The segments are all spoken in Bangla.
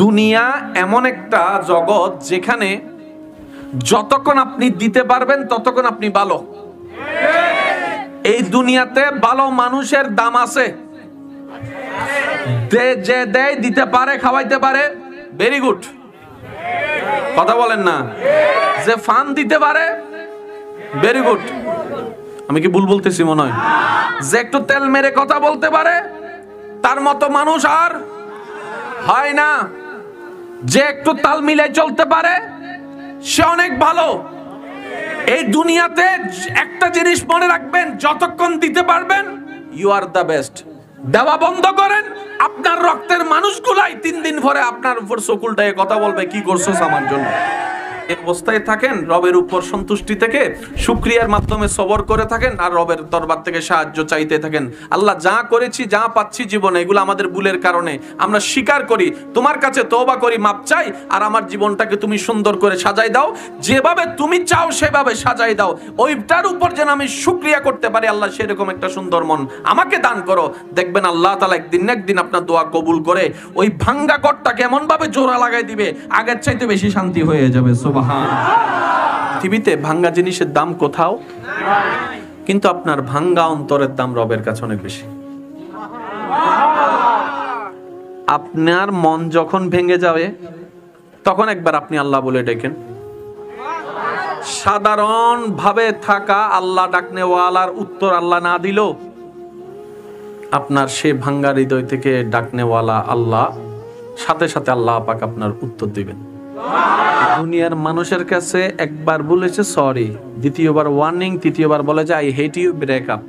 দুনিয়া এমন একটা জগৎ যেখানে যতক্ষণ আপনি দিতে পারবেন ততক্ষণ আপনি ভালো। এই দুনিয়াতে ভালো মানুষের দাম আছে। যে দেয়, দিতে পারে, খাওয়াইতে পারে, ভেরি গুড, কথা বলেন না। যে ফান দিতে পারে, ভেরি গুড, আমি কি ভুল বলতেছি মনে হয়? যে একটু তেল মেরে কথা বলতে পারে, তার মতো মানুষ আর হয় না। যে একটু তাল মিলাই চলতে পারে, সে অনেক ভালো। এই দুনিয়াতে একটা জিনিস মনে রাখবেন, যতক্ষণ দিতে পারবেন ইউ আর দ্য বেস্ট। দেওয়া বন্ধ করেন, আপনার রক্তের মানুষগুলাই 3 দিন পরে আপনার উপর চকুলটায় কথা বলবে, কি করছো আমার জন্য। এই অবস্থায় থাকেন, রবের উপর সন্তুষ্টি থেকে শুকরিয়ার মাধ্যমে সবর করে থাকেন, আর রবের দরবার থেকে সাহায্য চাইতে থাকেন। আল্লাহ, যা করেছি, যা পাচ্ছি জীবনে, এগুলো আমাদের ভুলের কারণে, আমরা স্বীকার করি, তোমার কাছে তওবা করি, মাপ চাই, আর আমার জীবনটাকে তুমি সুন্দর করে সাজাই দাও, যেভাবে তুমি চাও সেভাবে সাজাই দাও। ওইটার উপর যেন আমি শুকরিয়া করতে পারি, আল্লাহ সেরকম একটা সুন্দর মন আমাকে দান করো। দেখবেন আল্লাহ তাআলা একদিন না একদিন আপনার দোয়া কবুল করে ওই ভাঙ্গা ঘরটাকে এমন ভাবে জোড়া লাগাই দিবে, আগের চাইতে বেশি শান্তি হয়ে যাবে। পৃথিবীতে ভাঙ্গা জিনিসের দাম কোথাও নাই, কিন্তু আপনার ভাঙ্গা অন্তরের দাম রবের কাছে অনেক বেশি। আপনার মন যখন ভেঙে যাবে, তখন একবার আপনি আল্লাহ বলে ডেকেন। সাধারণ ভাবে থাকা আল্লাহ ডাকনেওয়ালার উত্তর আল্লাহ না দিল, আপনার সে ভাঙ্গা হৃদয় থেকে ডাকনেওয়ালা আল্লাহ সাথে সাথে আল্লাহ পাক আপনার উত্তর দিবেন। দুনিয়ার মানুষের কাছে একবার বলেছে সরি, দ্বিতীয়বার ওয়ার্নিং, তৃতীয়বার বলে যে I hate you, break up.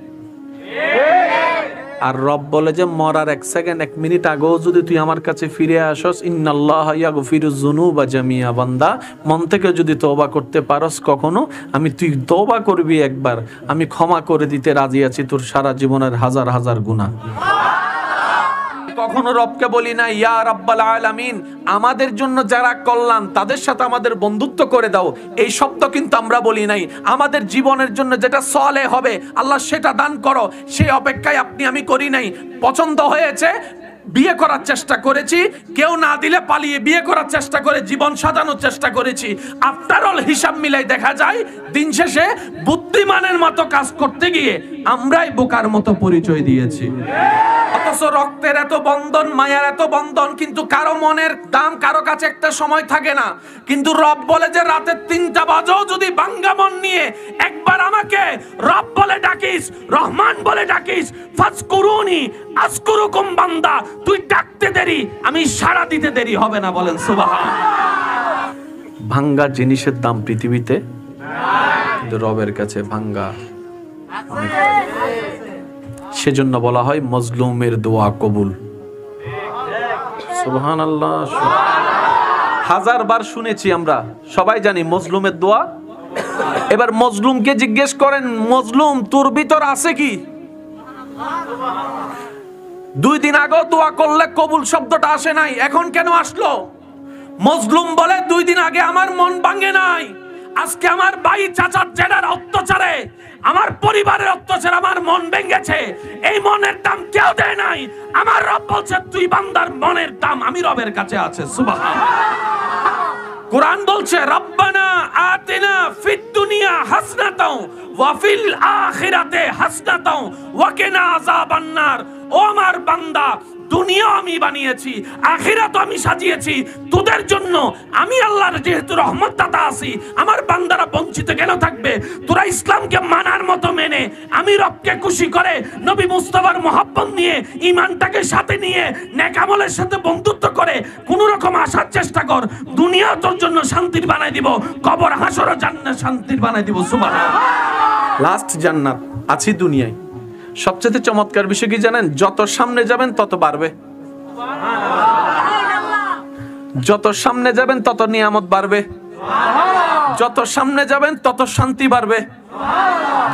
আর রব বলে যে মরার 1 সেকেন্ড 1 মিনিট আগেও যদি তুই আমার কাছে ফিরে আসস, ইন্নাল্লাহা ইয়াগফিরুয যুনুবা জামিয়া, বান্দা মন থেকে যদি তওবা করতে পারস কখনো, তুই তওবা করবি একবার, আমি ক্ষমা করে দিতে রাজি আছি তোর সারা জীবনের হাজার হাজার গুনাহ। কখনো রবকে বলি না ইয়া রাব্বাল আলামিন, আমাদের জন্য যারা কল্যাণ তাদের সাথে আমাদের বন্ধুত্ব করে দাও, এই শব্দ কিন্তু আমরা বলি নাই। আমাদের জীবনের জন্য যেটা সলে হবে আল্লাহ সেটা দান করো, সেই অপেক্ষায় আপনি আমি করি নাই। পছন্দ হয়েছে, বিয়ে করার চেষ্টা করেছি, কেউ না দিলে পালিয়ে বিয়ে করার চেষ্টা করে জীবন সাজানোর চেষ্টা করেছি। আফটার অল হিসাব মিলাই দেখা যায় দিন শেষে বুদ্ধিমানের মতো কাজ করতে গিয়ে আমরাই বোকার মতো পরিচয় দিয়েছি। অথচ রক্তের এত বন্ধন, মায়ার এত বন্ধন, কিন্তু কারো মনের দাম কারো কাছে একটা সময় থাকে না। কিন্তু রব বলে যে রাতে 3টা বাজেও যদি ভাঙ্গা মন নিয়ে একবার আমাকে রব বলে ডাকিস, রহমান বলে ডাকিস, ফাজকুরুনি আযকুরুকুম, বান্দা তুই ডাকতে দেরি, আমি সাড়া দিতে দেরি হবে না। বলেন সুবহানাল্লাহ। ভাঙ্গা জিনিসের দাম পৃথিবীতে কিন্তু রবের কাছে ভাঙ্গা। সেজন্য বলা হয় মজলুমের দোয়া কবুল। সুবহানাল্লাহ। 1000 বার শুনেছি আমরা, সবাই জানি মজলুমের দোয়া। এবার মজলুমকে জিজ্ঞেস করেন, মজলুম তোর ভিতর আছে কি? 2 দিন আগে দোয়া করলে কবুল শব্দটা আসে নাই, এখন কেন আসলো? মজলুম বলে 2 দিন আগে আমার মন ভাঙে নাই, আজকে আমার ভাই চাচার জেনার অত্যাচারে, আমার পরিবারের অত্যাচারে আমার মন ভেঙেছে। এই মনের দাম কেউ দেয় নাই। আমার রব বলছে তুই বান্দার মনের দাম আমি রবের কাছে আছে। সুবহানাল্লাহ। কোরআন বলছে রব্বানা আতিনা ফিদ দুনিয়া হাসনাতাও ওয়া ফিল আখিরাতে হাসনাতাও ওয়া কিনা আযাবান নার। ও আমার বান্দা, দুনিয়া আমি বানিয়েছি, আখিরাত আমি সাজিয়েছি তোদের জন্য। আমি আল্লাহর যেহেতু রহমত দাতা আছি, আমার বান্দারা বঞ্চিত কেন থাকবে? তোরা ইসলামকে মানার মতো মেনে, আমি রবকে খুশি করে, নবী মুস্তাফার মহব্বত নিয়ে, ঈমানটাকে সাথে নিয়ে, নেক আমলের সাথে বন্ধুত্ব করে কোন রকম আসার চেষ্টা কর। দুনিয়া তোর জন্য শান্তির বানাই দিব, কবর হাসরও জান্নাত শান্তির বানাই দিব। সুবহানাল্লাহ। লাস্ট জান্নাত আছে দুনিয়ায়। সবচেয়ে চমৎকার বিষয় কি জানেন? যত সামনে যাবেন তত বাড়বে, যত সামনে যাবেন তত নিয়ামত বাড়বে, যত সামনে যাবেন তত শান্তি বাড়বে,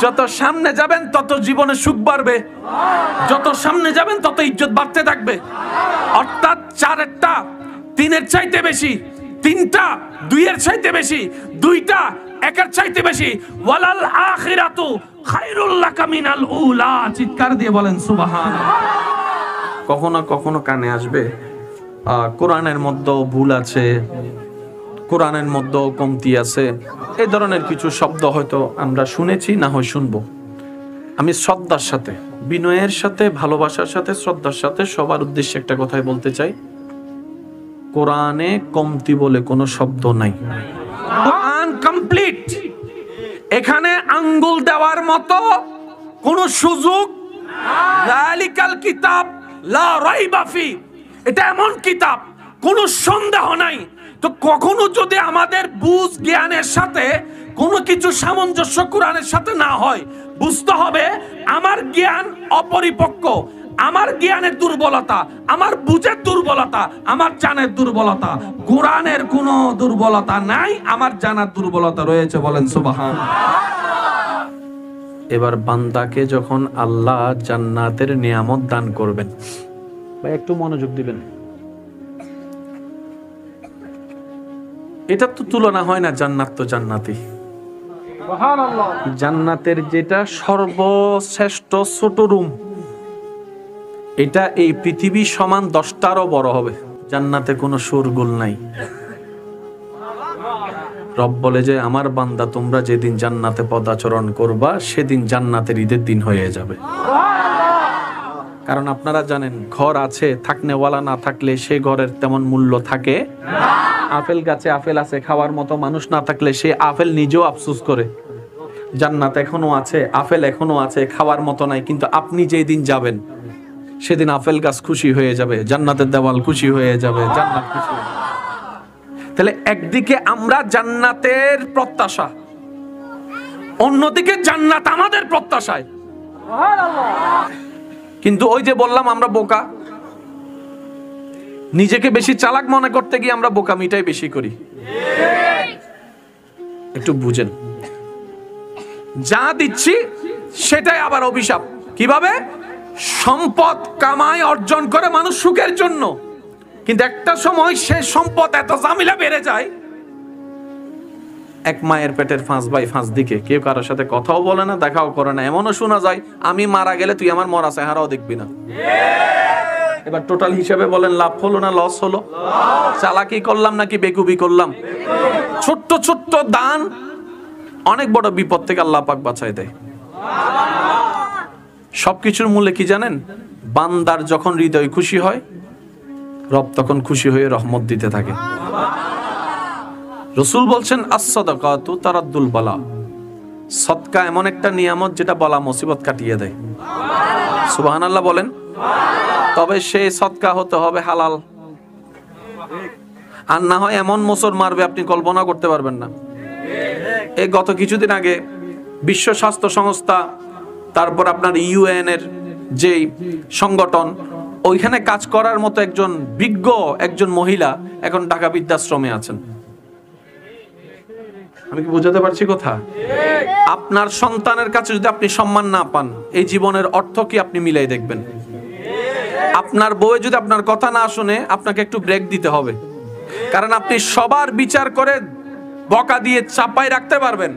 যত সামনে যাবেন তত জীবনে সুখ বাড়বে, যত সামনে যাবেন তত ইজ্জত বাড়তে থাকবে। অর্থাৎ 4টা 3-এর চাইতে বেশি, 3টা 2-এর চাইতে বেশি, 2টা 1-এর চাইতে বেশি। ওয়ালাল আখিরাতু খায়রুল লাকা মিনাল উলা। চিৎকার দিয়ে বলেন সুবহানাল্লাহ। কখনো কখনো কানে আসবে কোরআনের মধ্যেও ভুল আছে, কোরআনের মধ্যেও কমতি আছে, এই ধরনের কিছু শব্দ হয়তো আমরা শুনেছি, না হয় শুনবো। আমি শ্রদ্ধার সাথে, বিনয়ের সাথে, ভালোবাসার সাথে, শ্রদ্ধার সাথে সবার উদ্দেশ্যে একটা কথাই বলতে চাই, কোরআনে কমতি বলে কোনো শব্দ নাই। কোরআন কমপ্লিট, এখানে আঙ্গুল দেওয়ার মতো কোনো সুযোগ। যালিকাল কিতাব লা রাইবা ফি, এটা এমন কিতাব কোনো সন্দেহ নাই। তো কখনো যদি আমাদের বুঝ জ্ঞানের সাথে কোনো কিছু সামঞ্জস্য কোরআনের সাথে না হয়, বুঝতে হবে আমার জ্ঞান অপরিপক্ক, আমার জ্ঞানের দুর্বলতা, আমার বুঝের দুর্বলতা, আমার জানের দুর্বলতা। কোরআনের কোনো দুর্বলতা নাই, আমার জানার দুর্বলতা রয়েছে। বলেন সুবহানাল্লাহ। এবার বান্দাকে যখন আল্লাহ জান্নাতের নিয়ামত দান করবেন, ভাই একটু মনোযোগ দিবেন, এটা তো তুলনা হয় না। জান্নাত তো জান্নাতি, জান্নাতের যেটা সর্বশ্রেষ্ঠ ছোট রুম, এটা এই পৃথিবী সমান 10টারও বড় হবে। জান্নাতে কোনো শোরগোল নাই। রব বলে যে আমার বান্দা তোমরা যেদিন জান্নাতে পদাচরণ করবা সেদিন জান্নাতের ঈদের দিন হয়ে যাবে। কারণ আপনারা জানেন ঘর আছে, থাকনেওয়ালা না থাকলে সে ঘরের তেমন মূল্য থাকে না। আপেল গাছে আপেল আছে, খাওয়ার মতো মানুষ না থাকলে সে আপেল নিজেও আফসোস করে। জান্নাত এখনো আছে, আপেল এখনো আছে, খাওয়ার মতো নাই, কিন্তু আপনি যেই দিন যাবেন সেদিন আপেল গাছ খুশি হয়ে যাবে, জান্নাতের দেওয়াল খুশি হয়ে যাবে, জান্নাত খুশি হয়ে যাবে। তাহলে একদিকে আমরা জান্নাতের প্রত্যাশা, অন্যদিকে জান্নাত আমাদের প্রত্যাশায়। কিন্তু ওই যে বললাম আমরা বোকা, নিজেকে বেশি চালাক মনে করতে গিয়ে আমরা বোকামিটাই বেশি করি। একটু বুঝেন, যা দিচ্ছি সেটাই আবার অভিশাপ। কিভাবে? সম্পদ কামাই অর্জন করে মানুষ সুখের জন্য, কিন্তু একটা সময় সে সম্পদ এত ঝামেলা বেড়ে যায়, এক মায়ের পেটের 5 ভাই 5 দিকে, কেউ কারোর সাথে কথাও বলে না, দেখাও করে না। এমনও শোনা যায় আমি মারা গেলে তুই আমার মরা চেহারাও দেখবি না। এবার টোটাল হিসেবে বলেন লাভ হলো না লস হলো? চালাকি করলাম নাকি বেকুবি করলাম? ছোট্ট ছোট্ট দান অনেক বড় বিপদ থেকে আল্লাহ পাক বাঁচায় দেয়। সবকিছুর মূলে কি জানেন? বান্দার যখন হৃদয় খুশি হয়, রব তখন খুশি হয়ে রহমত দিতে থাকে। রাসূল বলছেন as-সাদাকাতু তারাদ্দুল বালা, সদকা এমন একটা নিয়ামত যেটা বলা মুসিবত কাটিয়ে দেয়। সুবহানাল্লাহ বলেন। তবে সেই সদকা হতে হবে হালাল, আর না হয় এমন মোচড় মারবে আপনি কল্পনা করতে পারবেন না। এই গত কিছুদিন আগে বিশ্ব স্বাস্থ্য সংস্থা, তারপর আপনার ইউএন এর যে সংগঠন, ওইখানে কাজ করার মতো একজন বিজ্ঞ একজন মহিলা এখন ঢাকা বৃদ্ধাশ্রমে আছেন। আমি কি বুঝাতে পারছি কথা? আপনার সন্তানের কাছে যদি আপনি সম্মান না পান, এই জীবনের অর্থ কি আপনি মিলাই দেখবেন? আপনার বউ যদি আপনার কথা না শুনে, আপনাকে একটু ব্রেক দিতে হবে। কারণ আপনি সবার বিচার করে বকা দিয়ে চাপাই রাখতে পারবেন,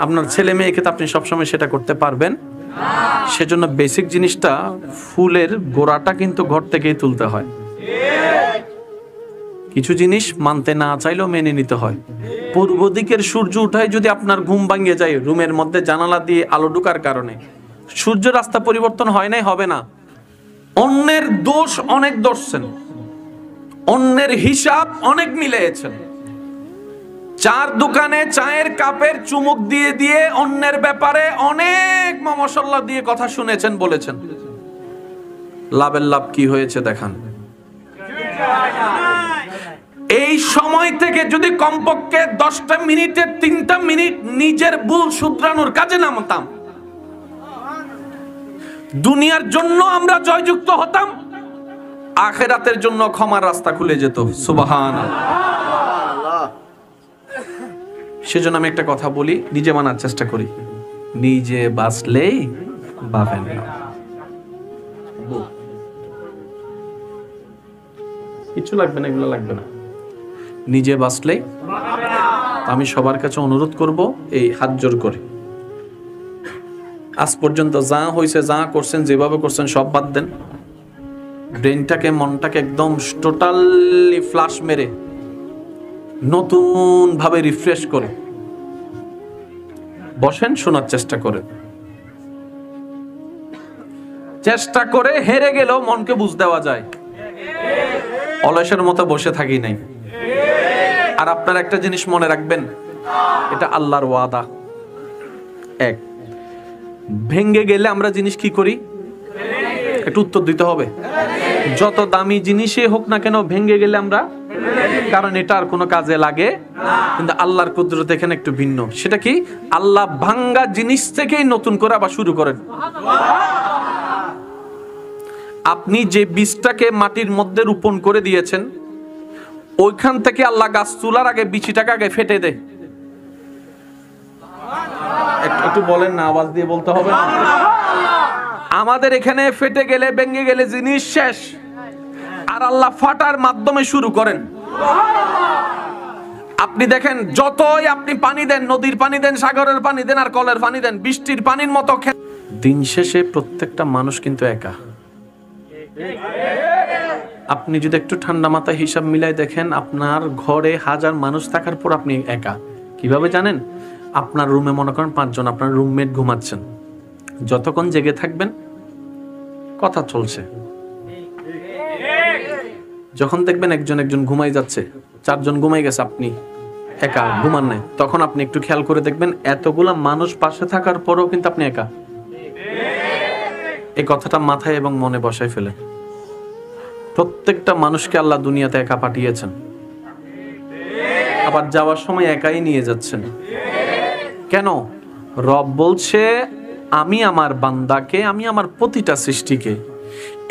আপনার ছেলে মেয়েকে তো আপনি সবসময় সেটা করতে পারবেন না। সেজন্য বেসিক জিনিসটা, ফুলের গোড়াটা কিন্তু ঘর থেকেই তুলতে হয়। কিছু জিনিস মানতে না চাইলেও মেনে নিতে হয়। পূর্ব দিকের সূর্য উঠায় যদি আপনার ঘুম ভাঙিয়ে যায়, রুমের মধ্যে জানালা দিয়ে আলো ঢোকার কারণে, সূর্য রাস্তা পরিবর্তন হয় নাই, হবে না। অন্যের দোষ অনেক ধরছেন, অন্যের হিসাব অনেক মিলিয়েছেন। চার দোকানে চায়ের কাপের চুমুক দিয়ে দিয়ে অন্যের ব্যাপারে অনেক মশলা দিয়ে কথা শুনেছেন, বলেছেন। লাভের লাভ কি হয়েছে দেখান। এই সময় থেকে যদি কমপক্ষে 10টা মিনিটে 3টা মিনিট নিজের ভুল শুধরানোর কাজে নামতাম, দুনিয়ার জন্য আমরা জয়যুক্ত হতাম, আখিরাতের জন্য ক্ষমার রাস্তা খুলে যেত। সুবহানাল্লাহ। সেজন্য আমি একটা কথা বলি, নিজে মানার চেষ্টা করি। নিজে বাঁচলেই বাঁচেন না, কিছু লাগবে না, এগুলো লাগবে না। নিজে বাঁচলেই। আমি সবার কাছে অনুরোধ করব, এই হাত জোর করে, আজ পর্যন্ত যা হয়েছে, যা করছেন, যেভাবে করছেন সব বাদ দেন। ব্রেনটাকে, মনটাকে একদম টোটালি ফ্লাশ মেরে নতুন ভাবে রিফ্রেশ করে বসেন, শোনার চেষ্টা করেন। চেষ্টা করে হেরে গেলেও মনকে বুঝ দেওয়া যায়, অলসের মতো বসে থাকি নাই। আর আপনার একটা জিনিস মনে রাখবেন, এটা আল্লাহর ওয়াদা। এক, ভেঙ্গে গেলে আমরা জিনিস কি করি? একটু উত্তর দিতে হবে। যত দামি জিনিসই হোক না কেন, ভেঙ্গে গেলে আমরা, কারণ এটা আর কোনো কাজে লাগে। কিন্তু আল্লাহর কুদরত এখানে একটু ভিন্ন। সেটা কি? আল্লাহ ভাঙ্গা জিনিস থেকেই নতুন করে আবার শুরু করেন। আপনি যে বীজটাকে মাটির মধ্যে রোপণ করে দিয়েছেন, ওইখান থেকে আল্লাহ গাছ তোলার আগে বিচিটাকে আগে ফেটে দেয়। একটু বলেন না, আওয়াজ দিয়ে বলতে হবে না। আমাদের এখানে ফেটে গেলে, ভেঙে গেলে জিনিস শেষ, আর আল্লাহ ফাটার মাধ্যমে শুরু করেন। আপনি দেখেন, যতই আপনি পানি দেন, নদীর পানি দেন, সাগরের পানি দেন, আর কলের পানি দেন, বৃষ্টির পানির মতো, দিন শেষে প্রত্যেকটা মানুষ কিন্তু একা। আপনি যদি একটু ঠান্ডা মাথায় হিসাব মিলাই দেখেন, আপনার ঘরে 1000 মানুষ থাকার পর আপনি একা। কিভাবে জানেন? আপনার রুমে মনে করেন 5 জন, আপনার রুমমেট ঘুমাচ্ছেন। যতক্ষণ জেগে থাকবেন কথা চলছে। যখন দেখবেন একজন ঘুমাই যাচ্ছে, 4 জন ঘুমাই গেছে, আপনি একা, ঘুমান নাই, তখন আপনি একটু খেয়াল করে দেখবেন এতগুলা মানুষ পাশে থাকার পরেও কিন্তু আপনি একা। এই কথাটা মাথায় এবং মনে বসায় ফেলেন। প্রত্যেকটা মানুষকে আল্লাহ দুনিয়াতে একা পাঠিয়েছেন, আবার যাওয়ার সময় একাই নিয়ে যাচ্ছেন। কেন? রব বলছে, আমি আমার বান্দাকে, আমি আমার প্রতিটা সৃষ্টিকে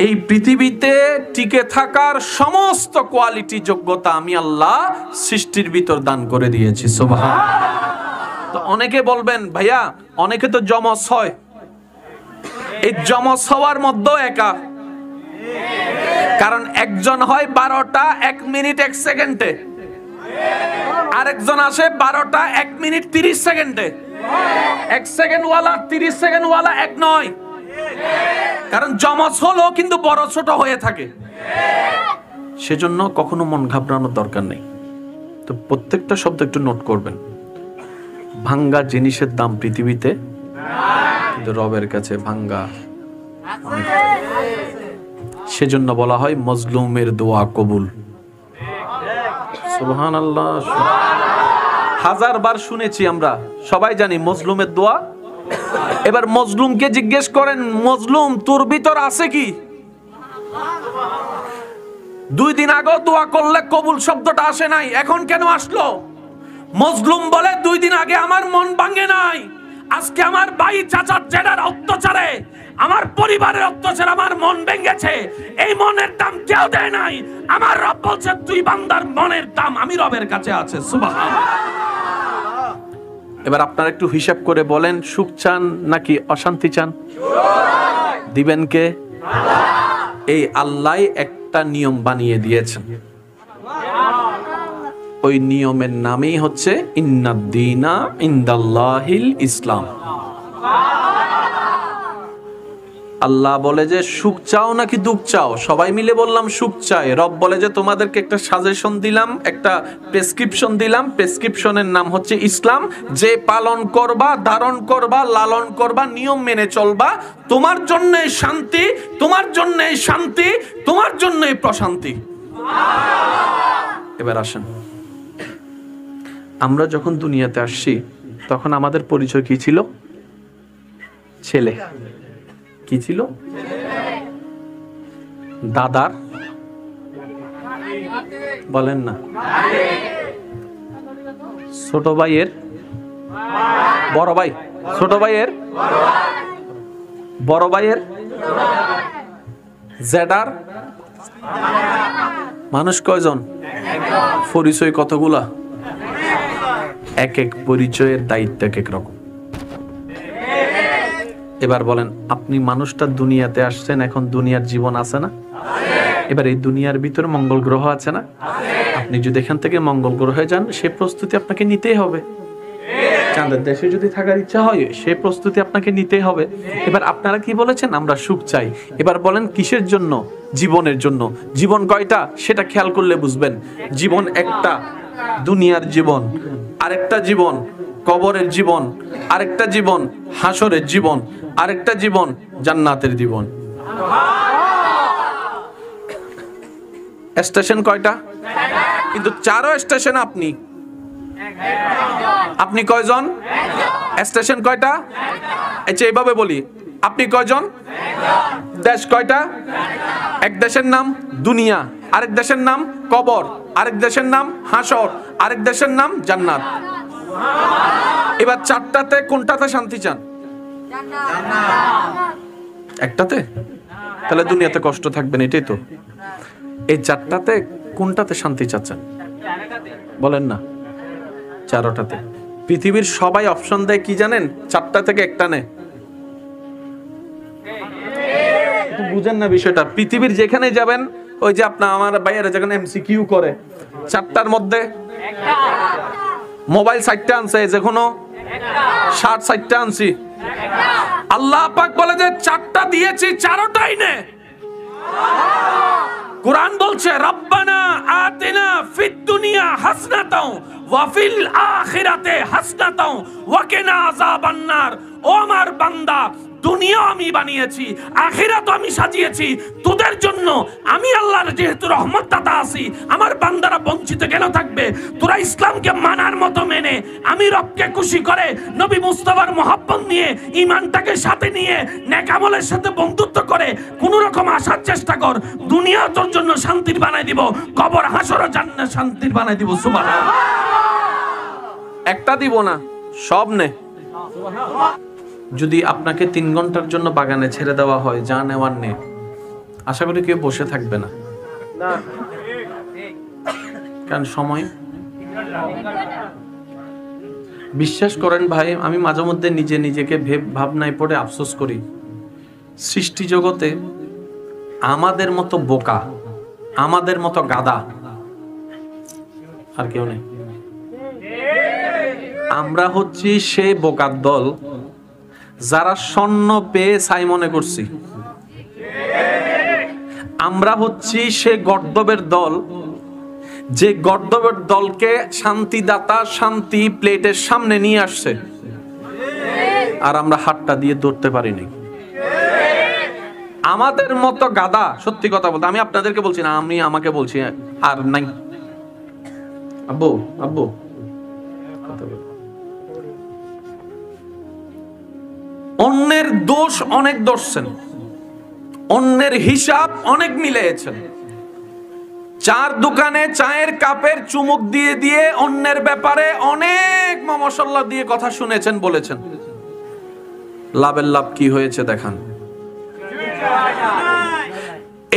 এই পৃথিবীতে টিকে থাকার সমস্ত কোয়ালিটি, যোগ্যতা আমি আল্লাহ সৃষ্টির ভিতর দান করে দিয়েছি। সুবহানাল্লাহ। তো অনেকে বলবেন, ভাইয়া অনেকে তো জমজ হয়, এই জমজ হওয়ার মধ্যেও একা। কারণ একজন হয় 12টা 1 মিনিট 1 সেকেন্ডে, আরেকজন আসে 12টা 1 মিনিট 30 সেকেন্ডে। 1 সেকেন্ড ওয়ালা 30 সেকেন্ড ওয়ালা এক নয়। কারণ জমজ হলো কিন্তু বড় ছোট হয়ে থাকে। সেজন্য কখনো মন ঘাবড়ানোর দরকার নেই। তো প্রত্যেকটা শব্দ একটু নোট করবেন। ভাঙ্গা জিনিসের দাম পৃথিবীতে, কিন্তু রবের কাছে ভাঙ্গা। সেজন্য বলা হয় মজলুমের দোয়া কবুল। সুবহানাল্লাহ। 1000 বার শুনেছি আমরা, সবাই জানি মজলুমের দোয়া। এবার মজলুমকে জিজ্ঞেস করেন, মজলুম তোর ভিতর আছে কি? 2 দিন আগে দোয়া করলে কবুল শব্দটা আসে নাই, এখন কেন আসলো? মজলুম বলে 2 দিন আগে আমার মন ভাঙে নাই, আজকে আমার ভাই চাচার জেডার অত্যাচারে, আমার পরিবারের অত্যাচারে আমার মন ভেঙেছে। এই মনের দাম কেউ দেয় নাই। আমার রব বলছে, তুই বান্দার মনের দাম আমি রবের কাছে আছে। সুবহানাল্লাহ। এবার আপনারা একটু হিসাব করে বলেন, সুখ চান নাকি অশান্তি চান? দিবেন কে? এই আল্লাহ একটা নিয়ম বানিয়ে দিয়েছেন। ওই নিয়মের নামই হচ্ছে ইন্নাদ-দীনা ইনদাল্লাহিল ইসলাম। আল্লাহ বলে যে সুখ চাও নাকি দুঃখ চাও? সবাই মিলে বললাম সুখ চাই। রব বলে যে তোমাদেরকে একটা সাজেশন দিলাম, একটা প্রেসক্রিপশন দিলাম, প্রেসক্রিপশনের নাম হচ্ছে ইসলাম। যে পালন করবা, ধারণ করবা, লালন করবা, নিয়ম মেনে চলবা, তোমার জন্যই শান্তি, তোমার জন্যই শান্তি, তোমার জন্যই প্রশান্তি। এবার আসেন, আমরা যখন দুনিয়াতে আসছি তখন আমাদের পরিচয় কি ছিল? ছেলে। কি ছিল? দাদার, বলেন না, ছোট ভাইয়ের, বড় ভাই, ছোট ভাইয়ের, বড় ভাইয়ের, জেডার। মানুষ কয়জন? পরিচয় কতগুলা? এক এক পরিচয়ের দায়িত্ব এক এক রকম। এবার বলেন, আপনি মানুষটা দুনিয়াতে আসছেন, এখন দুনিয়ার জীবন আছে না? এবার এই দুনিয়ার ভিতরে মঙ্গল গ্রহ আছে না? আপনি যদি এখান থেকে মঙ্গল গ্রহে যান, সে প্রস্তুতি আপনাকে নিতেই হবে। চাঁদের দেশে যদি থাকার ইচ্ছা হয় সেই প্রস্তুতি আপনাকে নিতে হবে। এবার আপনারা কি বলেছেন? আমরা সুখ চাই। এবার বলেন কিসের জন্য? জীবনের জন্য। জীবন কয়টা সেটা খেয়াল করলে বুঝবেন। জীবন একটা, দুনিয়ার জীবন। আরেকটা জীবন কবরের জীবন, আরেকটা জীবন হাসরের জীবন, আরেকটা জীবন জান্নাতের জীবন। স্টেশন কয়টা? কিন্তু চারো স্টেশন আপনি। আপনি কয়জন? স্টেশন কয়টা? আচ্ছা এইভাবে বলি, আপনি কয়জন? দেশ কয়টা? এক দেশের নাম দুনিয়া, আরেক দেশের নাম কবর, আরেক দেশের নাম হাসর, আরেক দেশের নাম জান্নাত। এবার চারটাতে কোনটাতে শান্তি চান? একটাতে? তাহলে দুনিয়াতে কষ্ট থাকবেন, এটাই তো। এই চারটাতে কোনটাতে শান্তি চাচ্ছেন বলেন না? চারটাতে। পৃথিবীর সবাই অপশন দেয় কি জানেন? চারটা থেকে একটা নেয়। বুঝেন না বিষয়টা? পৃথিবীর যেখানে যাবেন, ওই যে আপনার আমার ভাইয়েরা যেখানে এমসিকিউ করে, চারটার মধ্যে মোবাইল 60টা আনছে, যে কোনো 60টা আনছি। আল্লাহ পাক বলে যে চারটা দিয়েছি, চারটাই নে। কুরআন বলছে রব্বানা আতিনা ফিদ দুনিয়া হাসনাতাও ওয়া ফিল আখিরাতে হাসনাতাও ওয়া কিনা আযাবান নার। ও আমার বান্দা, দুনিয়া আমি বানিয়েছি, আখিরাত আমি সাজিয়েছি তোদের জন্য। আমি আল্লাহর যেহেতু রহমত দাতা আছি, আমার বান্দারা বঞ্চিত কেন থাকবে? তোরা ইসলামকে মানার মতো মেনে, আমি রবকে খুশি করে, নবী মুস্তাফার মহব্বত নিয়ে, ঈমানটাকে সাথে নিয়ে, নেক আমলের সাথে বন্ধুত্ব করে কোন রকম আসার চেষ্টা কর। দুনিয়া তোর জন্য শান্তির বানাই দিব, কবর হাসর জান্নাত শান্তির বানাই দিব। সুবহানাল্লাহ। একটা দিব না, সব নে। যদি আপনাকে 3 ঘন্টার জন্য বাগানে ছেড়ে দেওয়া হয়, যা নেওয়ার নে, আশা করি কেউ বসে থাকবে না। কারণ সময়, বিশ্বাস করেন ভাই, আমি মাঝে মধ্যে নিজেকে ভাবনায় পড়ে আফসোস করি। সৃষ্টি জগতে আমাদের মতো বোকা, আমাদের মতো গাদা আর কেউ নেই। আমরা হচ্ছি সে বোকার দল যারা স্বর্ণ পেয়ে ছাই মনে করছি। আমরা হচ্ছি সে গর্দবের দল, যে গর্দবের দলকে শান্তিদাতা শান্তি প্লেটের সামনে নিয়ে আসছে, আর আমরা হাতটা দিয়ে ধরতে পারিনি। আমাদের মতো গাদা, সত্যি কথা বলতে, আমি আপনাদেরকে বলছি না, আমি আমাকে বলছি, আর নাই। আব্বু আব্বু অন্যের দোষ অনেক ধরছেন, অন্যের হিসাব অনেক মিলিয়েছেন। চার দোকানে চায়ের কাপের চুমুক দিয়ে দিয়ে অন্যের ব্যাপারে অনেক মশলা দিয়ে কথা শুনেছেন, বলেছেন। লাভের লাভ কি হয়েছে দেখান।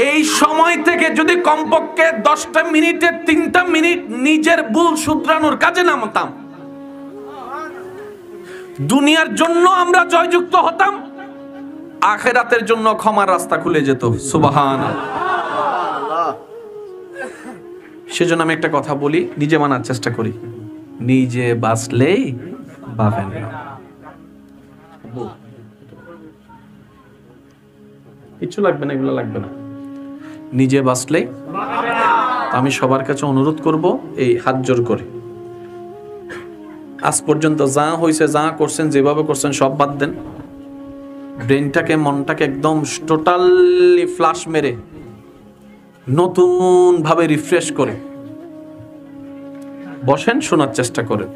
এই সময় থেকে যদি কমপক্ষে 10টা মিনিটে 3টা মিনিট নিজের ভুল শুধরানোর কাজে নামতাম, দুনিয়ার জন্য আমরা জয়যুক্ত হতাম, আখিরাতের জন্য ক্ষমার রাস্তা খুলে যেত। সুবহানাল্লাহ। সেজন্য আমি একটা কথা বলি, নিজে মানার চেষ্টা করি। নিজে বাঁচলেই পাবেন না। কিছু লাগবে না, এগুলো লাগবে না। নিজে বাঁচলেই। আমি সবার কাছে অনুরোধ করব, এই হাত জোর করে, আজ পর্যন্ত যা হয়েছে, যা করছেন, যেভাবে করছেন সব বাদ দেন। ব্রেনটাকে, মনটাকে একদম টোটালি ফ্লাশ মেরে নতুন ভাবে রিফ্রেশ করে বসেন, শোনার চেষ্টা করেন।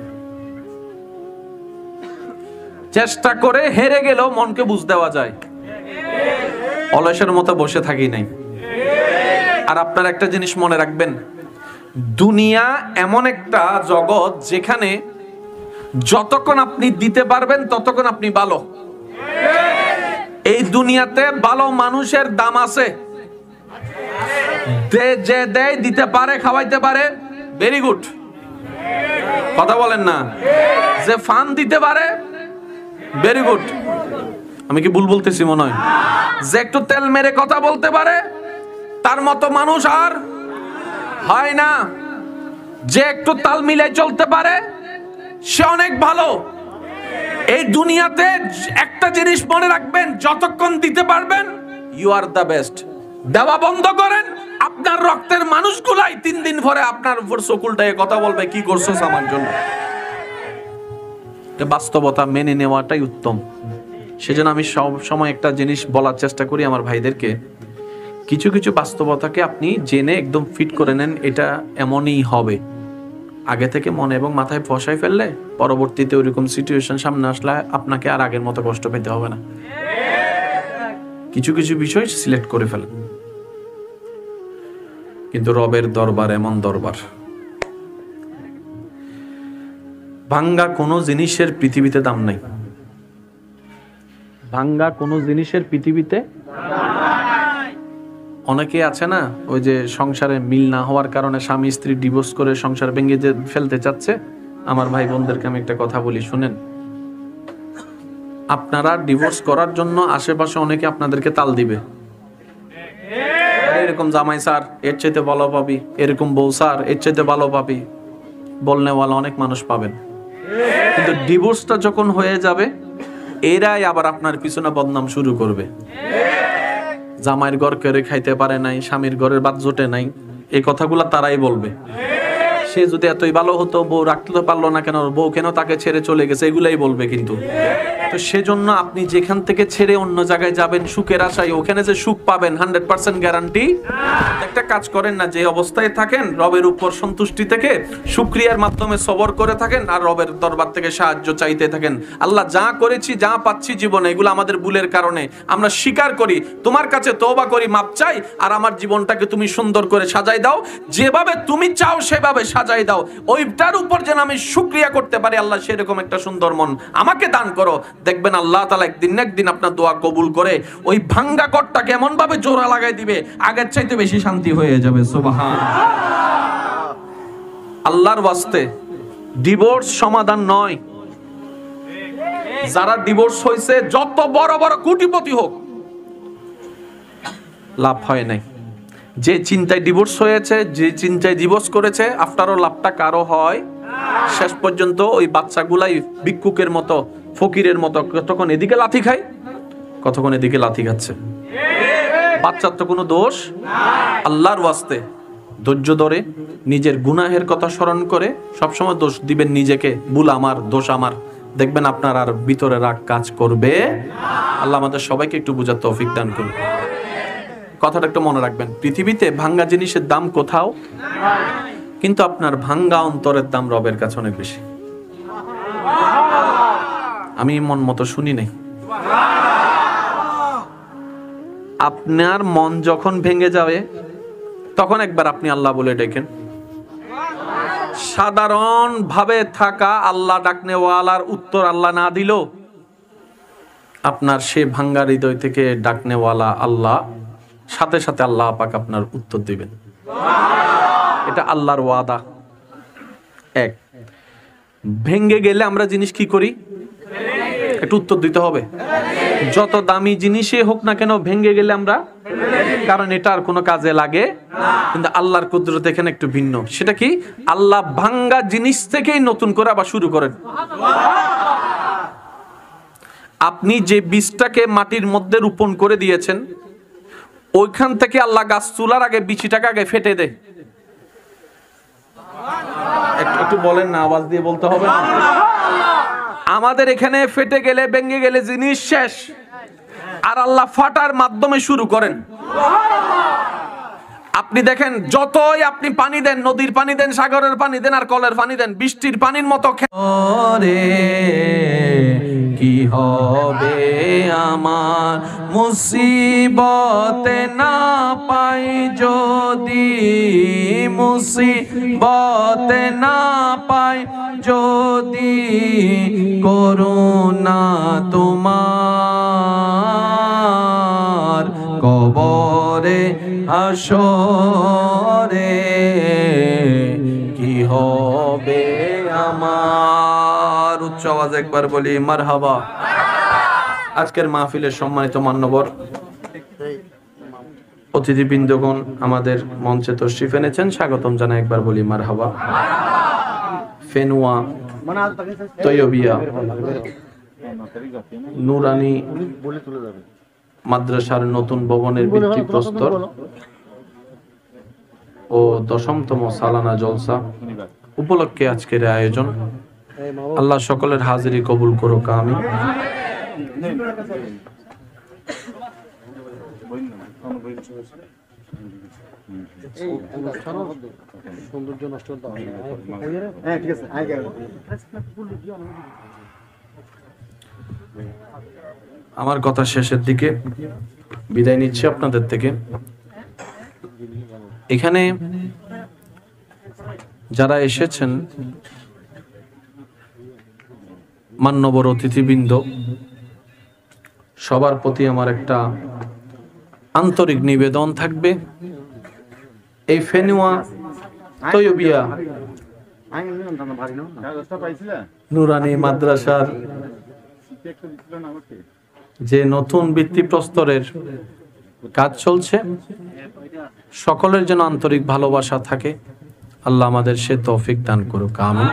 চেষ্টা করে হেরে গেলেও মনকে বুঝ দেওয়া যায়। অলসের মতো বসে থাকি নাই। আর আপনার একটা জিনিস মনে রাখবেন, দুনিয়া এমন একটা জগৎ যেখানে যতক্ষণ আপনি দিতে পারবেন ততক্ষণ আপনি ভালো। এই দুনিয়াতে ভালো মানুষের দাম আছে। যে দেয়, দিতে পারে, খাওয়াইতে পারে, ভেরি গুড। কথা বলেন না? যে ফান দিতে পারে, ভেরি গুড। আমি কি ভুল বলতেছি মনে হয়? যে একটু তেল মেরে কথা বলতে পারে, তার মতো মানুষ আর হয় না। যে একটু তাল মিলাই চলতে পারে, সে অনেক ভালো। এই দুনিয়াতে একটা জিনিস মনে রাখবেন, যতক্ষণ দিতে পারবেন ইউ আর দ্য বেস্ট। দেওয়া বন্ধ করেন, আপনার রক্তের মানুষগুলাই 3 দিন পরে আপনার উপর চকুলটায় কথা বলবে, কি করছস আমার জন্য। বাস্তবতা মেনে নেওয়াটাই উত্তম। সেজন্য আমি সব সময় একটা জিনিস বলার চেষ্টা করি আমার ভাইদেরকে, কিছু কিছু বাস্তবতাকে আপনি জেনে একদম ফিট করে নেন, এটা এমনই হবে। আগে থেকে মনে এবং মাথায় ফসাই ফেললে পরবর্তীতে ওইরকম সিচুয়েশন সামনে আসলে আপনাকে আর আগের মতো কষ্ট পেতে হবে না। কিছু কিছু বিষয় সিলেক্ট করে ফেলেন। কিন্তু রবের দরবার এমন দরবার, ভাঙ্গা কোনো জিনিসের পৃথিবীতে দাম নাই। ভাঙ্গা কোনো জিনিসের পৃথিবীতে অনেকে আছে না, ওই যে সংসারে মিল না হওয়ার কারণে স্বামী স্ত্রী ডিভোর্স করে সংসার ভেঙে ফেলতে চাচ্ছে। আমার ভাই বোনদেরকে আমি একটা কথা বলি, শুনেন। আপনারা ডিভোর্স করার জন্য আশেপাশে অনেকে আপনাদেরকে তাল দিবে, এরকম জামাই স্যার এর চাইতে ভালো পাবি, এরকম বউ স্যার এর চাইতে ভালো পাবি, বলনেওয়ালা অনেক মানুষ পাবেন। কিন্তু ডিভোর্সটা যখন হয়ে যাবে, এরাই আবার আপনার পিছনে বদনাম শুরু করবে। জামাইয়ের ঘর কেড়ে খাইতে পারে নাই, স্বামীর ঘরের বাদ জোটে নাই, এই কথাগুলা তারাই বলবে। সে যদি এতই ভালো হতো, বউ রাখতে পারলো না কেন, বউ কেন তাকে ছেড়ে চলে গেছে, এগুলাই বলবে। কিন্তু তো সেজন্য আপনি যেখান থেকে ছেড়ে অন্য জায়গায় যাবেন সুখের আশায়, ওখানে যে সুখ পাবেন 100% গ্যারান্টি। একটা কাজ করেন না, যে অবস্থায় থাকেন রবের উপর সন্তুষ্টি থেকে শুকরিয়ার মাধ্যমে সবর করে থাকেন, আর রবের দরবার থেকে সাহায্য চাইতে থাকেন। আল্লাহ, যা করেছি যা পাচ্ছি জীবনে, এগুলো আমাদের ভুলের কারণে, আমরা স্বীকার করি, তোমার কাছে তওবা করি, মাপ চাই, আর আমার জীবনটাকে তুমি সুন্দর করে সাজাই দাও, যেভাবে তুমি চাও সেভাবে সাজাই দাও। ওইটার উপর যেন আমি শুকরিয়া করতে পারি। আল্লাহ, সেরকম একটা সুন্দর মন আমাকে দান করো। দেখবেন আল্লাহ তাআলা একদিন না একদিন আপনার দোয়া কবুল করে ওই ভাঙ্গা ঘরটাকে এমন ভাবে জোড়া লাগাই দিবে, আগের চাইতে বেশি শান্তি হয়ে যাবে। সুবহানাল্লাহ। আল্লাহর ওয়াস্তে ডিভোর্স সমাধান নয়। যারা ডিভোর্স হয়েছে, যত বড় বড় কোটিপতি হোক, লাভ হয় নাই। যে চিন্তায় ডিভোর্স হয়েছে, যে চিন্তায় ডিভোর্স করেছে, আফটারও লাভটা কারো হয়। শেষ পর্যন্ত ওই বাচ্চাগুলাই ভিক্ষুকের মতো, ফকিরের মতো, কতক্ষণ এদিকে লাথি খায়, কতক্ষণ এদিকে লাথি খাচ্ছে। বাচ্চার তো কোনো দোষ। আল্লাহর ওয়াস্তে ধৈর্য ধরে নিজের গুনাহের কথা স্মরণ করে সবসময় দোষ দিবেন নিজেকে, ভুল আমার, দোষ আমার, দেখবেন আপনার আর ভিতরে রাগ কাজ করবে। আল্লাহ আমাদের সবাইকে একটু বুঝার তৌফিক দান করুন। কথাটা একটু মনে রাখবেন, পৃথিবীতে ভাঙ্গা জিনিসের দাম কোথাও, কিন্তু আপনার ভাঙ্গা অন্তরের দাম রবের কাছে অনেক বেশি। আমি মন মতো শুনি নাই। আপনার মন যখন ভেঙে যাবে, তখন একবার আপনি আল্লাহ বলে ডেকেন। সাধারণ ভাবে থাকা আল্লাহ ডাকনেওয়ালার উত্তর আল্লাহ না দিল, আপনার সে ভাঙ্গা হৃদয় থেকে ডাকনেওয়ালা আল্লাহ সাথে সাথে আল্লাহ পাক আপনার উত্তর দিবেন। এটা আল্লাহর ওয়াদা। এক, ভেঙ্গে গেলে আমরা জিনিস কি করি, একটু উত্তর দিতে হবে। যত দামি জিনিসই হোক না কেন, ভেঙ্গে গেলে আমরা, কারণ এটা আর কোনো কাজে লাগে। কিন্তু আল্লাহর কুদরত এখানে একটু ভিন্ন। সেটা কি, আল্লাহ ভাঙ্গা জিনিস থেকেই নতুন করে আবার শুরু করেন। আপনি যে বীজটাকে মাটির মধ্যে রোপণ করে দিয়েছেন, ওইখান থেকে আল্লাহ গাছ তোলার আগে বিচিটাকে আগে ফেটে দেয়। একটু বলেন না, আওয়াজ দিয়ে বলতে হবে না। আমাদের এখানে ফেটে গেলে, ভেঙে গেলে জিনিস শেষ, আর আল্লাহ ফাটার মাধ্যমে শুরু করেন। আপনি দেখেন, যতই আপনি পানি দেন, নদীর পানি দেন, সাগরের পানি দেন, আর কলের পানি দেন, বৃষ্টির পানির মতো কি হবে আমার মুসিবতে না পাই যদি, মুসিবতে না পাই যদি, করুণা তোমার কবরে হাসরে কি হবে আমার। উচ্চ আওয়াজে একবার বলি মারহাবা। আজকের মাহফিলের সম্মানিত মান্যবর অতিথিবৃন্দগণ আমাদের মঞ্চে তশরিফ এনেছেন, স্বাগতম জানাই, একবার বলি মারহাবা। ফেনুয়া, তৈয়বিয়া নুরানি মাদ্রাসার নতুন ভবনের ভিত্তিপ্রস্তর ও 10তম সালানা জলসা উপলক্ষে আজকের আয়োজন। আল্লাহ সকলের হাজিরি কবুল করুক, আমিন। আমার কথা শেষের দিকে, বিদায় নিচ্ছি আপনাদের থেকে। এখানে যারা এসেছেন মান্যবর অতিথিবৃন্দ, সবার প্রতি আমার একটা আন্তরিক নিবেদন থাকবে। এই ফেনুয়া তৈয়বিয়া নুরানি মাদ্রাসার যে নতুন ভিত্তিপ্রস্তরের কাজ চলছে, সকলের যেন আন্তরিক ভালোবাসা থাকে। আল্লাহ আমাদের সে তৌফিক দান করুক, আমিন।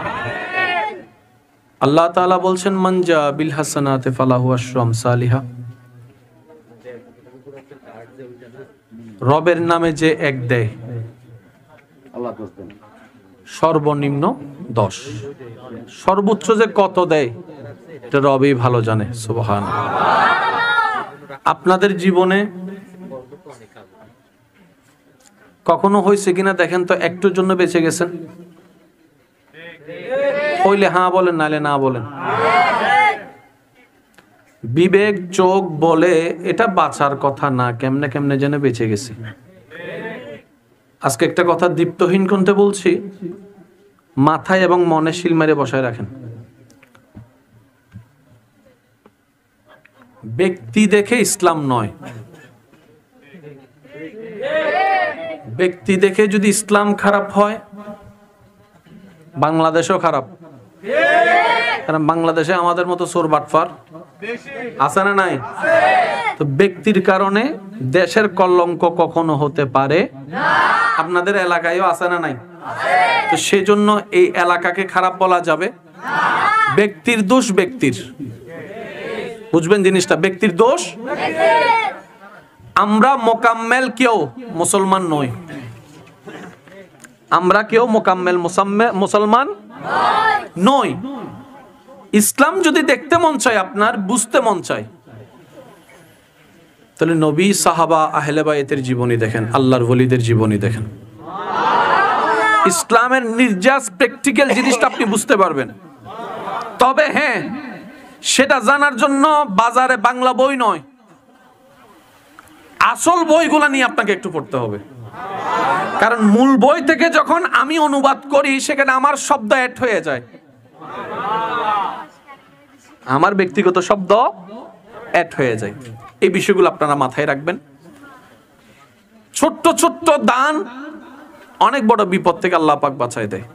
আল্লাহ তাআলা বলছেন, মান জা বিল হাসানাতি ফালাহু আশরু আমসালিহা। রবের নামে যে এক দেয়, সর্বনিম্ন 10, সর্বোচ্চ যে কত দেয় এটা রবই ভালো জানে। সুবহানাল্লাহ। আপনাদের জীবনে কখনো হয়েছে কিনা দেখেন তো, একটুর জন্য বেঁচে গেছেন? হইলে হ্যাঁ বলেন, নালে না বলেন। বিবেক চোখ বলে এটা বাঁচার কথা না, কেমনে কেমনে যেন বেঁচে গেছি। আজকে একটা কথা দীপ্তহীন করতে বলছি, মাথায় এবং মনে শিল মেরে বসায় রাখেন। ব্যক্তি দেখে ইসলাম নয়, ব্যক্তি দেখে যদি ইসলাম খারাপ হয়, বাংলাদেশও খারাপ। কারণ বাংলাদেশে আমাদের মতো চোর বাটফার আছে না নাই? তো ব্যক্তির কারণে দেশের কলঙ্ক কখনো হতে পারে না। আপনাদের এলাকায়ও আছে না নাই? তো সেজন্য এই এলাকাকে খারাপ বলা যাবে না। ব্যক্তির দোষ ব্যক্তির, বুঝবেন জিনিসটা, ব্যক্তির দোষ। আমরা মোকাম্মেল কেউ মুসলমান নই, আমরা কেউ মোকাম্মেল মুসলমান নই। ইসলাম যদি দেখতে মন চায়, আপনার বুঝতে মন চায়, তাহলে নবী, সাহাবা, আহলে বাইতের জীবনী দেখেন, আল্লাহর ওলিদের জীবনী দেখেন। ইসলামের নির্যাস প্র্যাকটিক্যাল জিনিসটা আপনি বুঝতে পারবেন। তবে হ্যাঁ, সেটা জানার জন্য বাজারে বাংলা বই নয়, আসল বইগুলা নিয়ে আপনাকে একটু পড়তে হবে। কারণ মূল বই থেকে যখন আমি অনুবাদ করি, সেখানে আমার শব্দ অ্যাড হয়ে যায়, আমার ব্যক্তিগত শব্দ অ্যাড হয়ে যায়। এই বিষয়গুলো আপনারা মাথায় রাখবেন। ছোট্ট ছোট্ট দান অনেক বড় বিপদ থেকে আল্লাহ পাক বাঁচায় দেয়।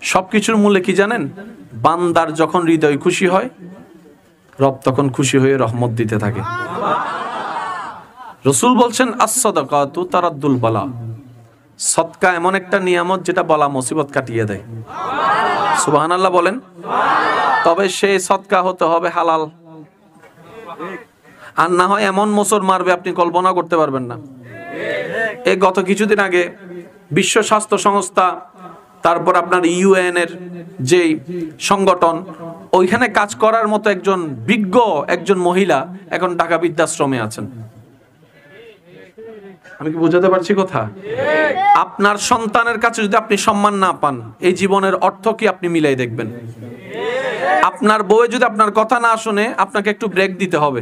সবকিছুর মূলে কি জানেন? বান্দার যখন হৃদয় খুশি হয়, রব তখন খুশি হয়ে রহমত দিতে থাকে। রাসূল বলছেন, আস-সাদাকাতু তারাদ্দুল বালা। সদকা এমন একটা নিয়ামত যেটা বলা মুসিবত কাটিয়ে দেয়। সুবহানাল্লাহ বলেন। তবে সেই সদকা হতে হবে হালাল, আর না হয় এমন মোচড় মারবে আপনি কল্পনা করতে পারবেন না। এই গত কিছুদিন আগে বিশ্ব স্বাস্থ্য সংস্থা, তারপর আপনার ইউএন এর যে সংগঠন, ওইখানে কাজ করার মতো একজন বিজ্ঞ একজন মহিলা এখন ঢাকা বৃদ্ধাশ্রমে আছেন। আমি কি বোঝাতে পারছি কথা? আপনার সন্তানের কাছে যদি আপনি সম্মান না পান, এই জীবনের অর্থ কি আপনি মিলাই দেখবেন? আপনার বউ যদি আপনার কথা না শুনে, আপনাকে একটু ব্রেক দিতে হবে।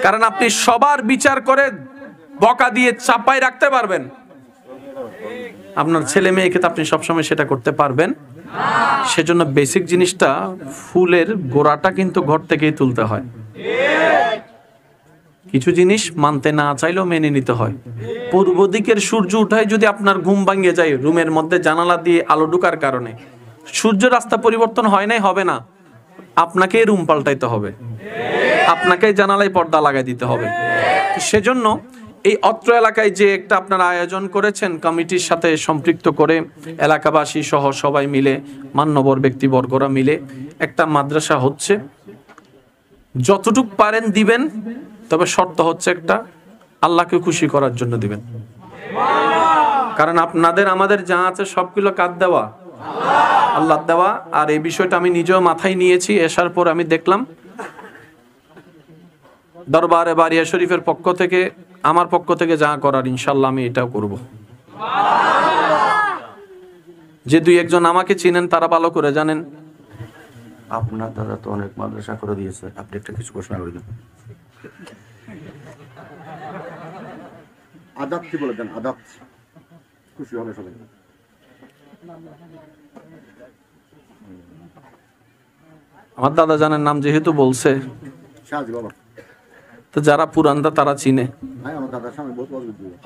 কারণ আপনি সবার বিচার করে বকা দিয়ে চাপাই রাখতে পারবেন, আপনার ছেলে মেয়েকে তো আপনি সবসময় সেটা করতে পারবেন না। সেজন্য বেসিক জিনিসটা, ফুলের গোড়াটা কিন্তু ঘর থেকেই তুলতে হয়। কিছু জিনিস মানতে না চাইলেও মেনে নিতে হয়। পূর্ব দিকের সূর্য উঠায় যদি আপনার ঘুম ভাঙিয়ে যায়, রুমের মধ্যে জানালা দিয়ে আলো ঢোকার কারণে, সূর্য রাস্তা পরিবর্তন হয় নাই, হবে না, আপনাকেই রুম পাল্টাইতে হবে, আপনাকেই জানালায় পর্দা লাগাই দিতে হবে। সেজন্য এই অত্র এলাকায় যে একটা আপনারা আয়োজন করেছেন কমিটির সাথে সম্পৃক্ত করে এলাকাবাসী সহ সবাই মিলে মান্যবর ব্যক্তিবর্গরা মিলে একটা মাদ্রাসা হচ্ছে, যতটুক পারেন দিবেন, তবে শর্ত হচ্ছে একটা, আল্লাহকে খুশি করার জন্য দিবেন। কারণ আপনাদের আমাদের যা আছে সবগুলো কার দেওয়া? আল্লাহ দেওয়া। আর এই বিষয়টা আমি নিজেও মাথায় নিয়েছি। এসার পর আমি দেখলাম দরবারে বারিয়া শরীফের পক্ষ থেকে, আমার পক্ষ থেকে যা করার ইনশাল্লাহ আমি এটাও করব। যে দুই একজন আমাকে চিনেন তারা ভালো করে জানেন। আপনার দাদা তো অনেক মাদ্রাসা করে দিয়েছে, আপনি একটা কিছু ঘোষণা করে দেন। আদাব কি বলে দেন, আদাব খুশি হবে সবাই। আমার দাদা জানের নাম যেহেতু বলছে, তো যারা পুরানদা তারা চিনে।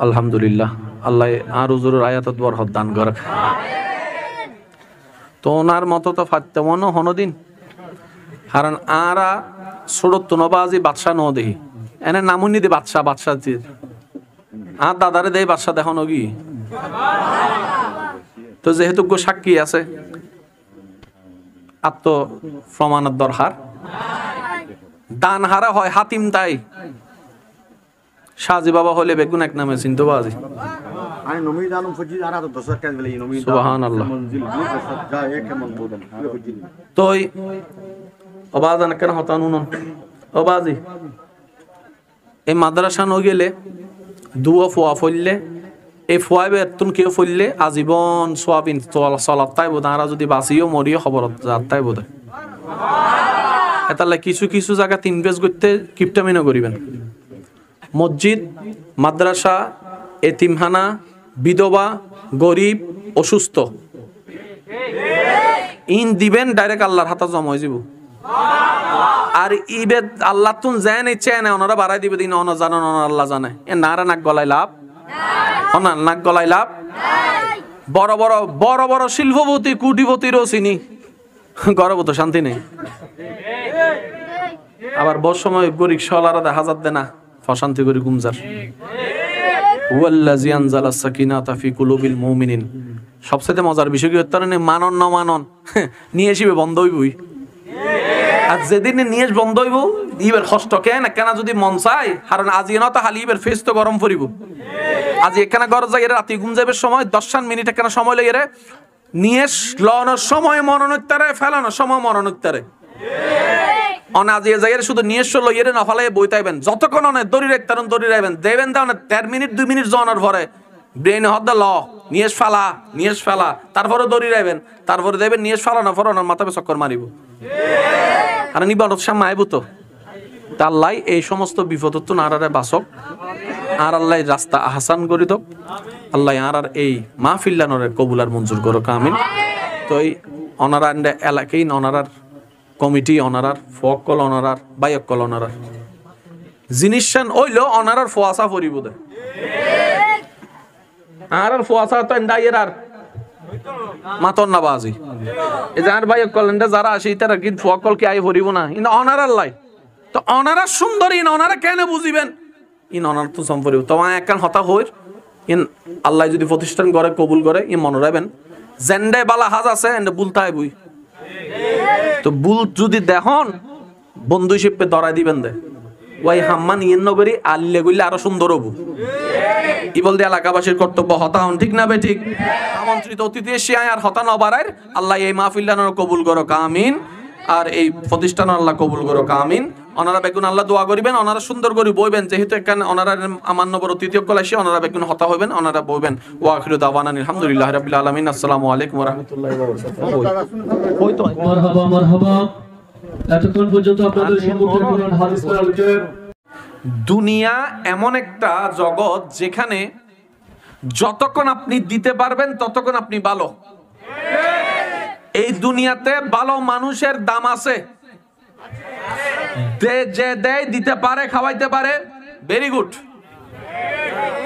আলহামদুলিল্লাহ, আল্লাহ আর হুজুরের আয়াতত বরকত দান করে। তো ওনার মতো তো ফাত্তেমনও হনদিন, কারণ আরা ছোট নবাজি বাদশা ন দেহি এনে নামুনি দে বাদশা বাদশা আর দাদারে দেয় বাদশা দেখানো কি। তো যেহেতু সাক্ষী আছে, আত্ম প্রমাণের দরকার। দান হারা হয় হাতিম, তাই সাজি বাবা হলে বেগুন এক নামে চিনতে বাজি। সুবহানাল্লাহ। তোই অবাজান কেন হতান উনন অবাজি এই মাদ্রাসা ন গেলে দুয়া ফোয়া ফললে, এই ফোয়াই বেতন কেউ ফললে আজীবন সোয়াবিন চলাত তাই বোধ। আর যদি বাঁচিও মরিও খবর যাত তাই বোধ। এতালে কিছু কিছু জায়গা 3 পেজ করতে কিপটামিনও করিবেন। মসজিদ, মাদ্রাসা, এতিমখানা, বিধবা, গরিব, অসুস্থ, ইন দিবেন ডাইরেক্ট আল্লাহর হাতে জমা হয়ে যাব। আর ইবেদ আল্লাহ তুন জেন ইচ্ছে না ওনারা বাড়াই দিবে দিন, অন জানেন আল্লাহ জানে। এ নারা নাক গলায় লাভ, অনা নাক গলায় লাভ। বড় বড় বড় বড় শিল্পপতি কুটিপতিরও চিনি, গর্ব তো শান্তি নেই। আবার বড় সময় গরিব সলারা দেখা যাচ্ছে না, অশান্তি করি গুমজার। ওয়াল্লাযী আনজালাস সাকিনাতা ফি কুলুবিল মুমিনিন। সবচেয়ে মজার বিষয় কি হচ্ছে না, মানন না মানন নিয়ে আসবে বন্ধ হইবই। আর যেদিন নিয়ে বন্ধ হইব ইবের কষ্ট কেন কেন যদি মন চাই, কারণ আজি না তো হালি ইবের ফেস তো গরম পড়িব। আজি এখানে ঘর যাই রাতে ঘুম যাবে সময় 10 মিনিট এখানে সময় লেগে রে নিয়ে লওয়ানোর সময় মরণোত্তরে, ফেলানোর সময় মরণোত্তরে। অনাজি জায়গায় শুধু নিয়ে লইয়ে না ফলাই বই তাইবেন, যতক্ষণ অনেক দড়ি রাখতেন দড়ি রাখবেন দেবেন দেওয়া 13 মিনিট 2 মিনিট জনের পরে ব্রেন হদ ল নিয়ে ফেলা নিয়ে ফেলা, তারপরে দড়ি রাখবেন, তারপরে দেবেন নিয়ে ফেলানো পর ওনার মাথায় চক্কর মারিব। আর নিবারত সামনে আইব তো আল্লাহ এই সমস্ত বিপদ তো নারারে বাসক, আর আল্লাহ রাস্তা আহসান করি তো আল্লাহ আর এই মাহফিল্লানরে কবুলার মঞ্জুর করো আমিন। তো এই অনারা এলাকায় অনারার কমিটি, অনারার ফকল, অনারার বাইকল, অনারার জিনিসান ওইল অনারার ফোয়াশা পরিব দে। আর ফোয়াশা তো এন্ডাইয়ের আর মাতন না বাজি এই যার বাইকল এন্ডা যারা আসে তারা কিন্তু ফকল কি আই পরিব না, কিন্তু অনারার লাই তো অনারা সুন্দর। ইন অনারা কেন বুঝিবেন, ইন অনার তো সম্পর্ক তোমার একখান হতা হইর। ইন আল্লাহ যদি প্রতিষ্ঠান করে কবুল করে ই মনে রাখবেন, জেন্ডে বালা হাজ আছে এন্ডে বুলতাই বই। তো বুল যদি দেখুন বন্ধু হিসেবে ধরাই দিবেন দে ওই হাম্মান ইয়েন নগরী আল্লে গইলে আরো সুন্দর হবো। ই বলতে এলাকাবাসীর কর্তব্য হতা হন, ঠিক না বে ঠিক? আমন্ত্রিত অতিথি এসে আর হতা ন বাড়ায় আল্লাহ এই মাহফিল্লানোর কবুল করো কামিন, আর এই প্রতিষ্ঠান আল্লাহ কবুল করো কামিন। ওনারা বেগুন আল্লাহ দোয়া করিবেন, ওনারা সুন্দর করে বইবেন, যেহেতু এখানে ওনারা আমান্য বড় তৃতীয় কল আসে ওনারা বেগুন হতা হইবেন, ওনারা বইবেন। ওয়া আখিরু দাওয়ানা আলহামদুলিল্লাহ রাব্বিল আলামিন। আসসালামু আলাইকুম ওয়া রাহমাতুল্লাহি ওয়া বারাকাতুহু। মারহাবা মারহাবা। এতক্ষণ পর্যন্ত আপনাদের সম্মুখে কোরআন হাদিস করা হচ্ছে। দুনিয়া এমন একটা জগৎ যেখানে যতক্ষণ আপনি দিতে পারবেন ততক্ষণ আপনি ভালো। এই দুনিয়াতে ভালো মানুষের দাম আছে, যে দেয় দিতে পারে খাওয়াইতে পারে ভেরি গুড,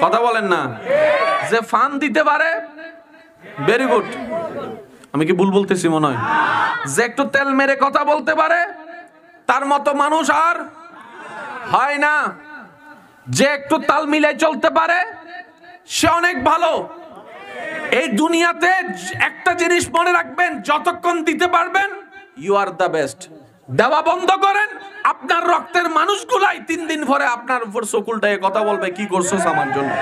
কথা বলেন না। যে ফান দিতে পারে ভেরি গুড, আমি কি ভুল বলতেছি মনে হয়? যে একটু তেল মেরে কথা বলতে পারে তার মতো মানুষ আর হয় না। যে একটু তাল মিলাই চলতে পারে সে অনেক ভালো। এই দুনিয়াতে একটা জিনিস মনে রাখবেন, যতক্ষণ দিতে পারবেন ইউ আর দ্য বেস্ট। দেওয়া বন্ধ করেন, আপনার রক্তের মানুষগুলাই 3 দিন পরে আপনার উপর চকুলটায় কথা বলবে, কি করছো আমার জন্য।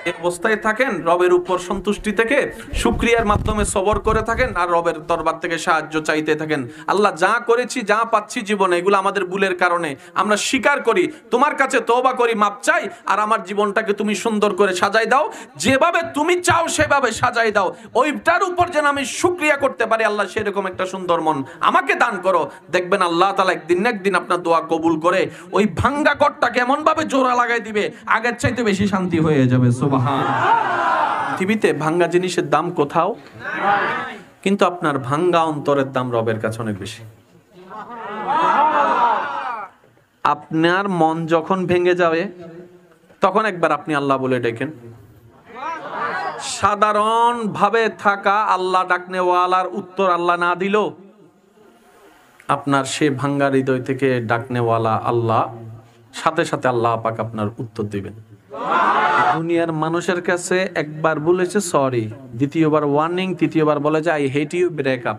এই অবস্থায় থাকেন, রবের উপর সন্তুষ্টি থেকে শুকরিয়ার মাধ্যমে সবর করে থাকেন, আর রবের দরবার থেকে সাহায্য চাইতে থাকেন। আল্লাহ, যা করেছি যা পাচ্ছি জীবনে, এগুলো আমাদের ভুলের কারণে, আমরা স্বীকার করি, তোমার কাছে তওবা করি, মাপ চাই, আর আমার জীবনটাকে তুমি সুন্দর করে সাজাই দাও, যেভাবে তুমি চাও সেভাবে সাজাই দাও। ওইটার উপর যেন আমি শুকরিয়া করতে পারি, আল্লাহ সেরকম একটা সুন্দর মন আমাকে দান করো। দেখবেন আল্লাহ তাআলা একদিন না একদিন আপনার দোয়া কবুল করে ওই ভাঙ্গা ঘরটাকে এমন ভাবে জোড়া লাগাই দিবে, আগের চাইতে বেশি শান্তি হয়ে যাবে। সুবহানাল্লাহ। পৃথিবীতে ভাঙ্গা জিনিসের দাম কোথাও, কিন্তু আপনার ভাঙ্গা অন্তরের দাম রবের কাছে অনেক বেশি। আপনার মন যখন ভেঙে যাবে তখন একবার আপনি আল্লাহ বলে ডেকেন। সাধারণ ভাবে থাকা আল্লাহ ডাকনেওয়ালার উত্তর আল্লাহ না দিল, আপনার সে ভাঙ্গা হৃদয় থেকে ডাকনেওয়ালা আল্লাহ সাথে সাথে আল্লাহ পাক আপনার উত্তর দিবেন। দুনিয়ার মানুষের কাছে একবার বলেছে সরি, দ্বিতীয়বার ওয়ার্নিং, তৃতীয়বার বলে যে I hate you, break up.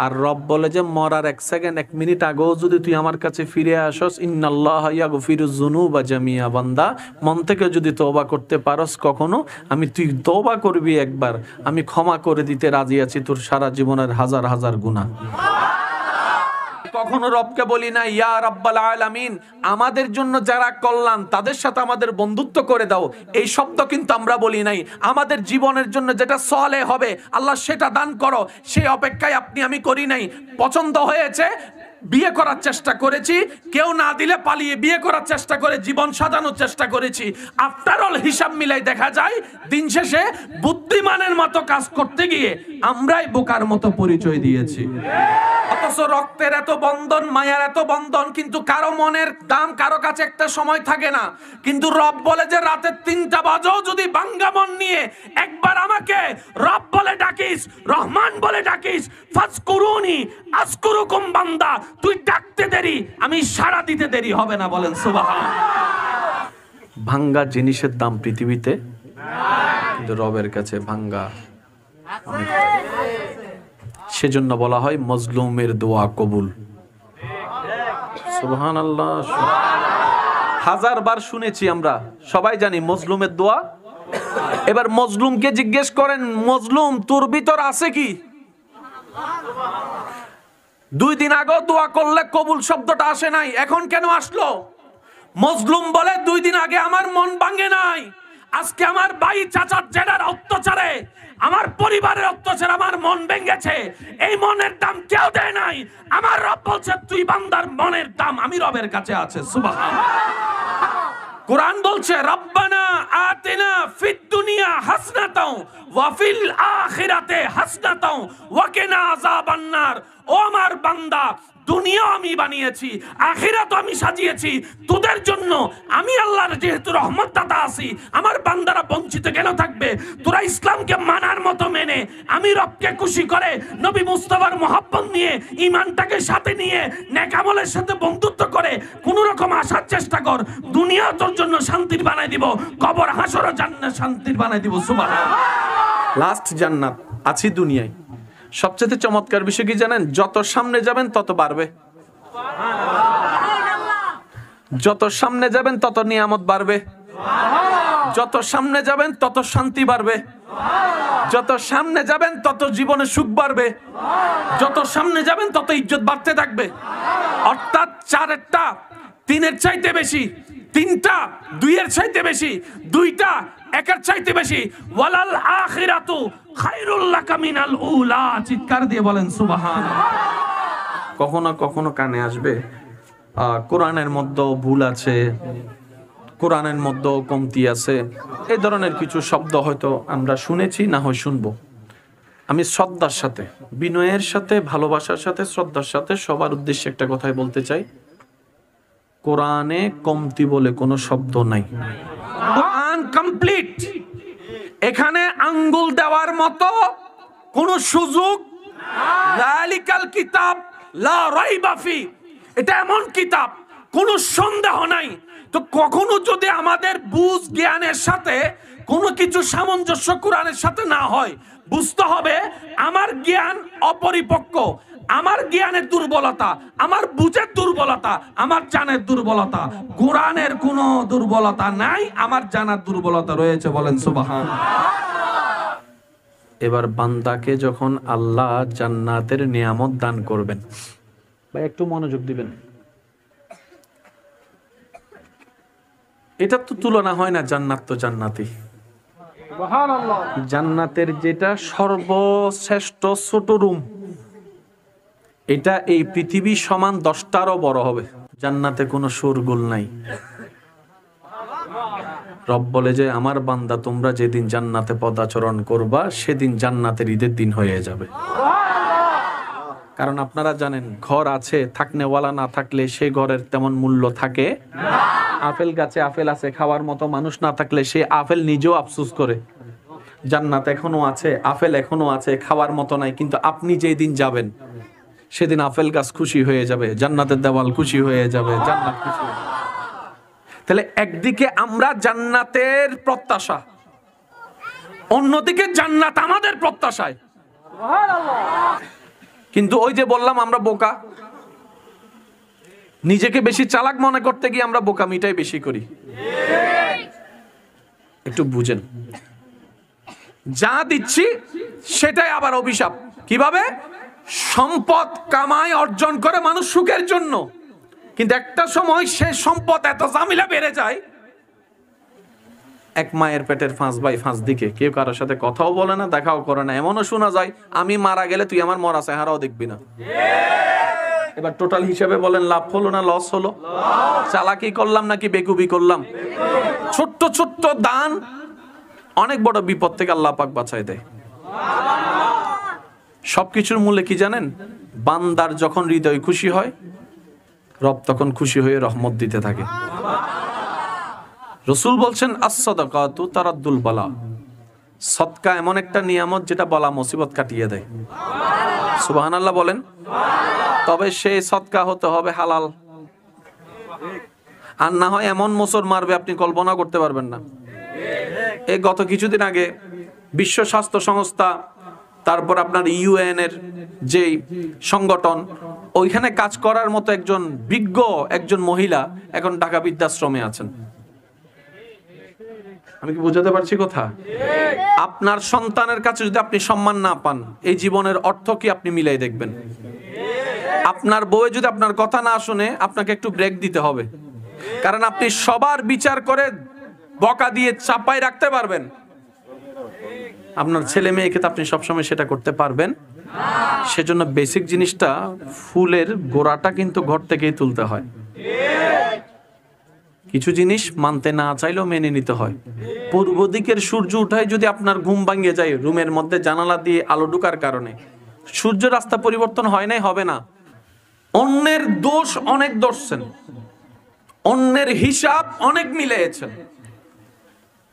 আর রব বলে যে মরার 1 সেকেন্ড 1 মিনিট আগেও যদি তুই আমার কাছে ফিরে আসস, ইন্নাল্লাহা ইয়াগফিরুয যুনুবা জামিয়া, বান্দা মন থেকে যদি তওবা করতে পারস কখনো, তুই তওবা করবি একবার, আমি ক্ষমা করে দিতে রাজি আছি তোর সারা জীবনের হাজার হাজার গুনাহ। কখনো রবকে বলি না ইয়া রাব্বাল আলামিন, আমাদের জন্য যারা কল্যাণ তাদের সাথে আমাদের বন্ধুত্ব করে দাও, এই শব্দ কিন্তু আমরা বলি নাই। আমাদের জীবনের জন্য যেটা সলে হবে আল্লাহ সেটা দান করো, সেই অপেক্ষায় আপনি আমি করি নাই। পছন্দ হয়েছে, বিয়ে করার চেষ্টা করেছি, কেউ না দিলে পালিয়ে বিয়ে করার চেষ্টা করে জীবন সাজানোর চেষ্টা করেছি। আফটার অল হিসাব মিলাই দেখা যায় দিন শেষে বুদ্ধিমানের মতো কাজ করতে গিয়ে আমরাই বোকার মতো পরিচয় দিয়েছি। অথচ রক্তের এত বন্ধন, মায়ার এত বন্ধন, কিন্তু কারো মনের দাম কারো কাছে একটা সময় থাকে না। কিন্তু রব বলে যে রাতের 3টা বাজেও যদি ভাঙ্গা মন নিয়ে একবার আমাকে রব বলে ডাকিস, রহমান বলে ডাকিস, ফাজকুরুনি আযকুরুকুম, বান্দা তুই ডাকতে দেরি, আমি সাড়া দিতে দেরি হবে না। বলেন সুবহানাল্লাহ। ভাঙ্গা জিনিসের দাম পৃথিবীতে, কিন্তু রবের কাছে ভাঙ্গা অনেক। সেজন্য বলা হয় মজলুমের দোয়া কবুল। সুবহানাল্লাহ। 1000 বার শুনেছি আমরা, সবাই জানি মজলুমের দোয়া। এবার মজলুমকে জিজ্ঞেস করেন, মজলুম তোর ভিতর আছে কি? 2 দিন আগে দোয়া করলে কবুল শব্দটা আসে নাই, এখন কেন আসলো? মজলুম বলে 2 দিন আগে আমার মন ভাঙে নাই, আজকে আমার ভাই চাচা জেডার অত্যাচারে, আমার পরিবারের অত্যাচারে আমার মন ভেঙেছে। এই মনের দাম কেউ দেয় নাই। আমার রব বলছে তুই বান্দার মনের দাম আমি রবের কাছে আছে। সুবহানাল্লাহ। কুরআন বলছে রব্বানা আতিনা ফিদ দুনিয়া হাসনাতাও ওয়া ফিল আখিরাতে হাসনাতাও ওয়া কিনা আযাবান নার। ও আমার বান্দা, দুনিয়া আমি বানিয়েছি, আখিরাত আমি সাজিয়েছি তোদের জন্য। আমি আল্লাহর যেহেতু রহমত দাতা আছি, আমার বান্দারা বঞ্চিত কেন থাকবে? তোরা ইসলামকে মানার মতো মেনে, আমি রবকে খুশি করে নবী মুস্তাফার মহব্বত নিয়ে, ঈমানটাকে সাথে নিয়ে, নেক আমলের সাথে বন্ধুত্ব করে কোন রকম আসার চেষ্টা কর। দুনিয়া তোর জন্য শান্তির বানাই দিব, কবর হাসরও জান্নাত শান্তির বানাই দিব। সুবহানাল্লাহ। লাস্ট জান্নাত আছে দুনিয়ায়। সবচেয়ে চমৎকার বিষয় কি জানেন? যত সামনে যাবেন তত বাড়বে, যত সামনে যাবেন তত নিয়ামত বাড়বে, যত সামনে যাবেন তত শান্তি বাড়বে, যত সামনে যাবেন তত জীবনে সুখ বাড়বে, যত সামনে যাবেন তত ইজ্জত বাড়তে থাকবে। অর্থাৎ 4টা 3-এর চাইতে বেশি, 3টা 2-এর চাইতে বেশি, 2টা 1-এর চাইতে বেশি। ওয়ালাল আখিরাতু খায়রুল লাকা মিনাল উলা। চিৎকার দিয়ে বলেন সুবহানাল্লাহ। কখনো কখনো কানে আসবে কোরআনের মধ্যেও ভুল আছে, কোরআনের মধ্যেও কমতি আছে, এই ধরনের কিছু শব্দ হয়তো আমরা শুনেছি, না হয় শুনবো। আমি শ্রদ্ধার সাথে, বিনয়ের সাথে, ভালোবাসার সাথে, শ্রদ্ধার সাথে সবার উদ্দেশ্যে একটা কথাই বলতে চাই, কোরআনে কমতি বলে কোনো শব্দ নাই। কোরআন কমপ্লিট, এখানে আঙ্গুল দেওয়ার মতো কোনো সুযোগ। যালিকাল কিতাব লা রাইবা ফি, এটা এমন কিতাব কোনো সন্দেহ নাই। তো কখনো যদি আমাদের বুঝ জ্ঞানের সাথে কোনো কিছু সামঞ্জস্য কোরআনের সাথে না হয়, বুঝতে হবে আমার জ্ঞান অপরিপক্ক, আমার জ্ঞানের দুর্বলতা, আমার বুঝের দুর্বলতা, আমার জানের দুর্বলতা। কোরআনের কোনো দুর্বলতা নাই, আমার জানার দুর্বলতা রয়েছে। বলেন সুবহানাল্লাহ। এবার বান্দাকে যখন আল্লাহ জান্নাতের নিয়ামত দান করবেন, ভাই একটু মনোযোগ দিবেন, এটা তো তুলনা হয় না। জান্নাত তো জান্নাতি, জান্নাতের যেটা সর্বশ্রেষ্ঠ ছোট রুম, এটা এই পৃথিবী সমান 10টারও বড় হবে। জান্নাতে কোনো শোরগোল নাই। রব বলে যে আমার বান্দা তোমরা যেদিন জান্নাতে পদাচরণ করবা সেদিন জান্নাতের ঈদের দিন হয়ে যাবে। কারণ আপনারা জানেন ঘর আছে, থাকনেওয়ালা না থাকলে সে ঘরের তেমন মূল্য থাকে না। আপেল গাছে আপেল আছে, খাওয়ার মতো মানুষ না থাকলে সে আপেল নিজেও আফসোস করে। জান্নাত এখনো আছে, আপেল এখনো আছে, খাওয়ার মতো নাই, কিন্তু আপনি যেই দিন যাবেন সেদিন আপেল গাছ খুশি হয়ে যাবে, জান্নাতের দেওয়াল খুশি হয়ে যাবে, জান্নাত খুশি হয়ে যাবে। তাহলে একদিকে আমরা জান্নাতের প্রত্যাশা, অন্যদিকে জান্নাত আমাদের প্রত্যাশায়। কিন্তু ওই যে বললাম আমরা বোকা, নিজেকে বেশি চালাক মনে করতে গিয়ে আমরা বোকামিটাই বেশি করি। একটু বুঝেন, যা দিচ্ছি সেটাই আবার অভিশাপ। কিভাবে? সম্পদ কামাই অর্জন করে মানুষ সুখের জন্য, কিন্তু একটা সময় সে সম্পদ এত ঝামেলা বেড়ে যায়, এক মায়ের পেটের 5 ভাই 5 দিকে, কেউ কারোর সাথে কথাও বলে না, দেখাও করে না। এমনও শোনা যায় আমি মারা গেলে তুই আমার মরা চেহারাও দেখবি না। এবার টোটাল হিসেবে বলেন লাভ হলো না লস হলো? চালাকি করলাম নাকি বেকুবি করলাম? ছোট্ট ছোট্ট দান অনেক বড় বিপদ থেকে আল্লাহ পাক বাঁচায় দেয়। সবকিছুর মূলে কি জানেন? বান্দার যখন হৃদয় খুশি হয়, রব তখন খুশি হয়ে রহমত দিতে থাকে। রাসূল বলছেন আস-সাদাকাতু তারাদ্দুল বালা, সদকা এমন একটা নিয়ামত যেটা বালা মুসিবত কাটিয়ে দেয়। সুবহানাল্লাহ বলেন। তবে সেই সদকা হতে হবে হালাল, আর না হয় এমন মোচড় মারবে আপনি কল্পনা করতে পারবেন না। এই গত কিছুদিন আগে বিশ্ব স্বাস্থ্য সংস্থা, তারপর আপনার ইউএন এর যে সংগঠন, ওইখানে কাজ করার মতো একজন বিজ্ঞ একজন মহিলা এখন ঢাকা বৃদ্ধাশ্রমে আছেন। আমি কি বুঝাতে পারছি কথা? আপনার সন্তানের কাছে যদি আপনি সম্মান না পান, এই জীবনের অর্থ কি আপনি মিলাই দেখবেন? আপনার বউ যদি আপনার কথা না শুনে, আপনাকে একটু ব্রেক দিতে হবে। কারণ আপনি সবার বিচার করে বকা দিয়ে চাপাই রাখতে পারবেন, আপনার ছেলে মেয়েকে তো আপনি সবসময় সেটা করতে পারবেন না। সেজন্য বেসিক জিনিসটা, ফুলের গোড়াটা কিন্তু ঘর থেকেই তুলতে হয়। কিছু জিনিস মানতে না চাইলেও মেনে নিতে হয়। পূর্ব দিকের সূর্য উঠায় যদি আপনার ঘুম ভাঙিয়ে যায়, রুমের মধ্যে জানালা দিয়ে আলো ঢোকার কারণে, সূর্য রাস্তা পরিবর্তন হয় নাই, হবে না। অন্যের দোষ অনেক ধরছেন, অন্যের হিসাব অনেক মিলিয়েছেন।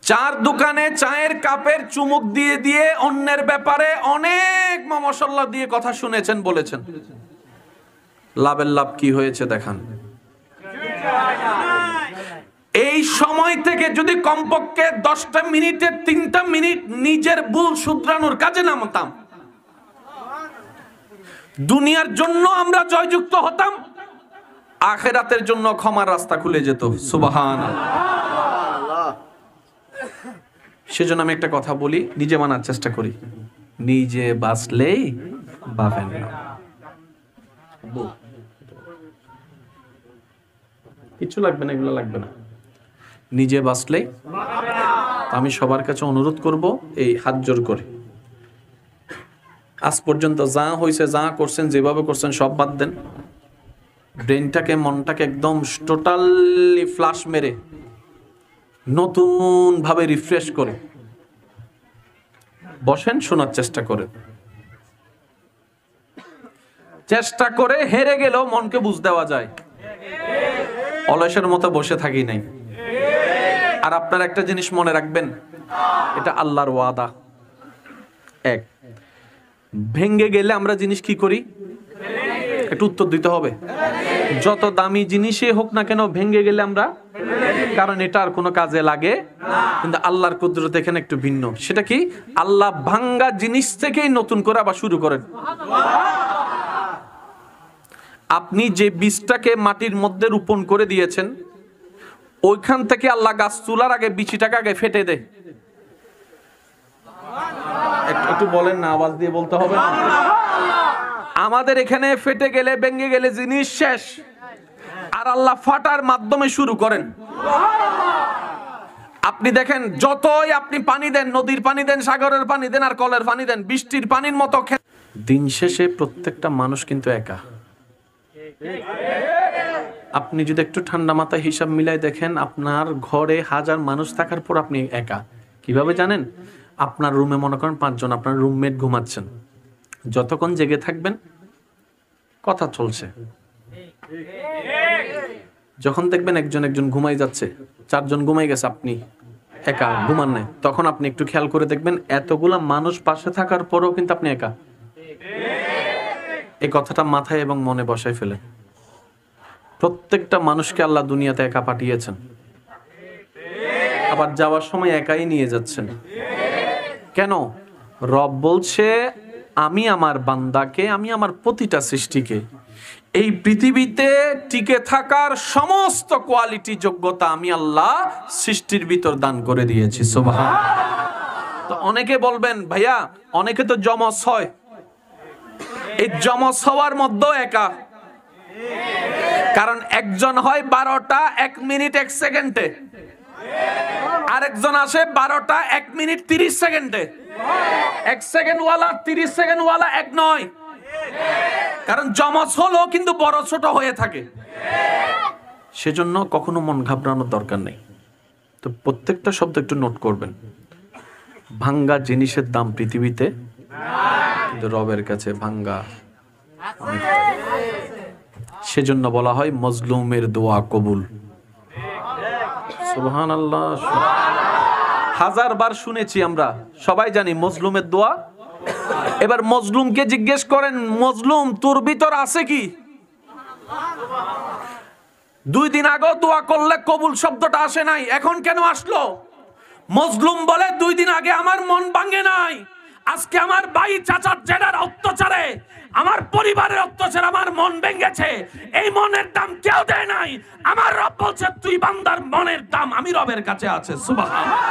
চার দোকানে চায়ের কাপের চুমুক দিয়ে দিয়ে অন্যের ব্যাপারে অনেক মশলা দিয়ে কথা শুনেছেন, বলেছেন। লাভের লাভ কি হয়েছে দেখান। এই সময় থেকে যদি কমপক্ষে 10টা মিনিটে 3টা মিনিট নিজের ভুল শুধরানোর কাজে নামতাম, দুনিয়ার জন্য আমরা জয়যুক্ত হতাম, আখিরাতের জন্য ক্ষমার রাস্তা খুলে যেত। সুবহানাল্লাহ। সেজন্য আমি একটা কথা বলি, নিজে মানার চেষ্টা করি। নিজে বাঁচলেই পাবেন না, কিছু লাগবে না, এগুলো লাগবে না। নিজে বাঁচলেই। আমি সবার কাছে অনুরোধ করব, এই হাত জোর করে, আজ পর্যন্ত যা হয়েছে, যা করছেন, যেভাবে করছেন সব বাদ দেন। ব্রেনটাকে, মনটাকে একদম টোটালি ফ্লাশ মেরে নতুন ভাবে রিফ্রেশ করে বসেন, শোনার চেষ্টা করেন। চেষ্টা করে হেরে গেলেও মনকে বুঝ দেওয়া যায়, অলসের মতো বসে থাকি নাই। আর আপনার একটা জিনিস মনে রাখবেন, এটা আল্লাহর ওয়াদা। এক, ভেঙ্গে গেলে আমরা জিনিস কি করি? একটু উত্তর দিতে হবে। যত দামি জিনিসই হোক না কেন ভেঙে গেলে আমরা, কারণ এটা আর কোনো কাজে লাগে, কিন্তু আল্লাহর কুদরত এখানে একটু ভিন্ন। সেটা কি? আল্লাহ ভাঙ্গা জিনিস থেকেই নতুন করে আবার শুরু করেন। আপনি যে বীজটাকে মাটির মধ্যে রোপণ করে দিয়েছেন, ওইখান থেকে আল্লাহ গাছ তোলার আগে বিচিটাকে আগে ফেটে দেয়। একটু বলেন না, আওয়াজ দিয়ে বলতে হবে না। আমাদের এখানে ফেটে গেলে, ভেঙে গেলে জিনিস শেষ, আর আল্লাহ ফাটার মাধ্যমে শুরু করেন। আপনি দেখেন, যতই আপনি পানি দেন, নদীর পানি দেন, সাগরের পানি দেন, আর কলের পানি দেন, বৃষ্টির পানির মতো, দিন শেষে প্রত্যেকটা মানুষ কিন্তু একা। আপনি যদি একটু ঠান্ডা মাথায় হিসাব মিলাই দেখেন, আপনার ঘরে 1000 মানুষ থাকার পর আপনি একা। কিভাবে জানেন? আপনার রুমে মনে করেন 5 জন, আপনার রুমমেট ঘুমাচ্ছেন, যতক্ষণ জেগে থাকবেন কথা চলছে। যখন দেখবেন একজন ঘুমাই যাচ্ছে, 4 জন ঘুমাই গেছে, আপনি একা, ঘুমান নাই, তখন আপনি একটু খেয়াল করে দেখবেন এতগুলা মানুষ পাশে থাকার পরেও কিন্তু আপনি একা। এই কথাটা মাথায় এবং মনে বসাই ফেলে। প্রত্যেকটা মানুষকে আল্লাহ দুনিয়াতে একা পাঠিয়েছেন, আবার যাওয়ার সময় একাই নিয়ে যাচ্ছেন। কেন? রব বলছে, আমি আমার বান্দাকে, আমি আমার প্রতিটা সৃষ্টিকে এই পৃথিবীতে টিকে থাকার সমস্ত কোয়ালিটি, যোগ্যতা আমি আল্লাহ সৃষ্টির ভিতর দান করে দিয়েছি। সুবহান। তো অনেকে বলবেন, ভাইয়া অনেকে তো যমজ হয়, এই যমজ হওয়ার মধ্যেও একা। কারণ একজন হয় 12টা 1 মিনিট 1 সেকেন্ডে, আরেকজন আসে 12টা 1 মিনিট 30 সেকেন্ডে। 1 সেকেন্ড ওয়ালা 30 সেকেন্ড ওয়ালা এক নয়, কারণ যমজ হলো কিন্তু বড় ছোট হয়ে থাকে। সেজন্য কখনো মন ঘাবড়ানোর দরকার নেই। তো প্রত্যেকটা শব্দ একটু নোট করবেন। ভাঙ্গা জিনিসের দাম পৃথিবীতে, কিন্তু রবের কাছে ভাঙ্গা। সেজন্য বলা হয় মজলুমের দোয়া কবুল। সুবহানাল্লাহ। 1000 বার শুনেছি আমরা, সবাই জানি মজলুমের দোয়া। এবার মজলুমকে জিজ্ঞেস করেন, মজলুম তোর ভিতর আছে কি? 2 দিন আগে দোয়া করলে কবুল শব্দটা আসে নাই, এখন কেন আসলো? মজলুম বলে 2 দিন আগে আমার মন ভাঙে নাই, আজকে আমার ভাই চাচার জেডার অত্যাচারে, আমার পরিবারের অত্যাচারে আমার মন ভেঙেছে। এই মনের দাম কেউ দেয় নাই। আমার রব বলছে, তুই বান্দার মনের দাম আমি রবের কাছে আছে। সুবহানাল্লাহ।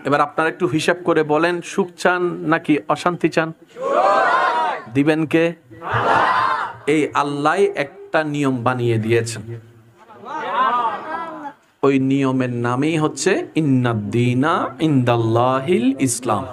এবার আপনারা একটু হিসাব করে বলেন, সুখ চান নাকি অশান্তি চান? দিবেন কে? এই আল্লাহ একটা নিয়ম বানিয়ে দিয়েছেন। ওই নিয়মের নামই হচ্ছে ইন্নাদ-দীনা ইনদাল্লাহিল ইসলাম।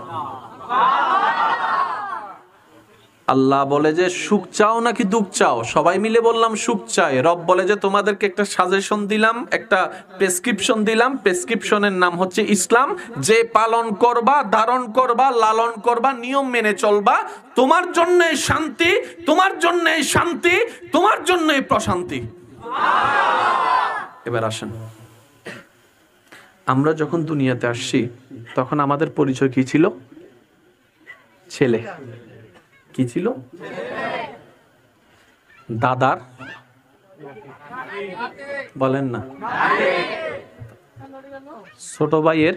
আল্লাহ বলে যে সুখ চাও নাকি দুঃখ চাও? সবাই মিলে বললাম সুখ চাই। রব বলে যে তোমাদেরকে একটা সাজেশন দিলাম, একটা প্রেসক্রিপশন দিলাম, প্রেসক্রিপশনের নাম হচ্ছে ইসলাম। যে পালন করবা, ধারণ করবা, লালন করবা, নিয়ম মেনে চলবা, তোমার জন্য শান্তি, তোমার জন্য শান্তি, তোমার জন্য প্রশান্তি। এবার আসেন, আমরা যখন দুনিয়াতে আসছি তখন আমাদের পরিচয় কি ছিল? ছেলে। কি ছিল? দাদার, বলেন না, ছোট ভাইয়ের,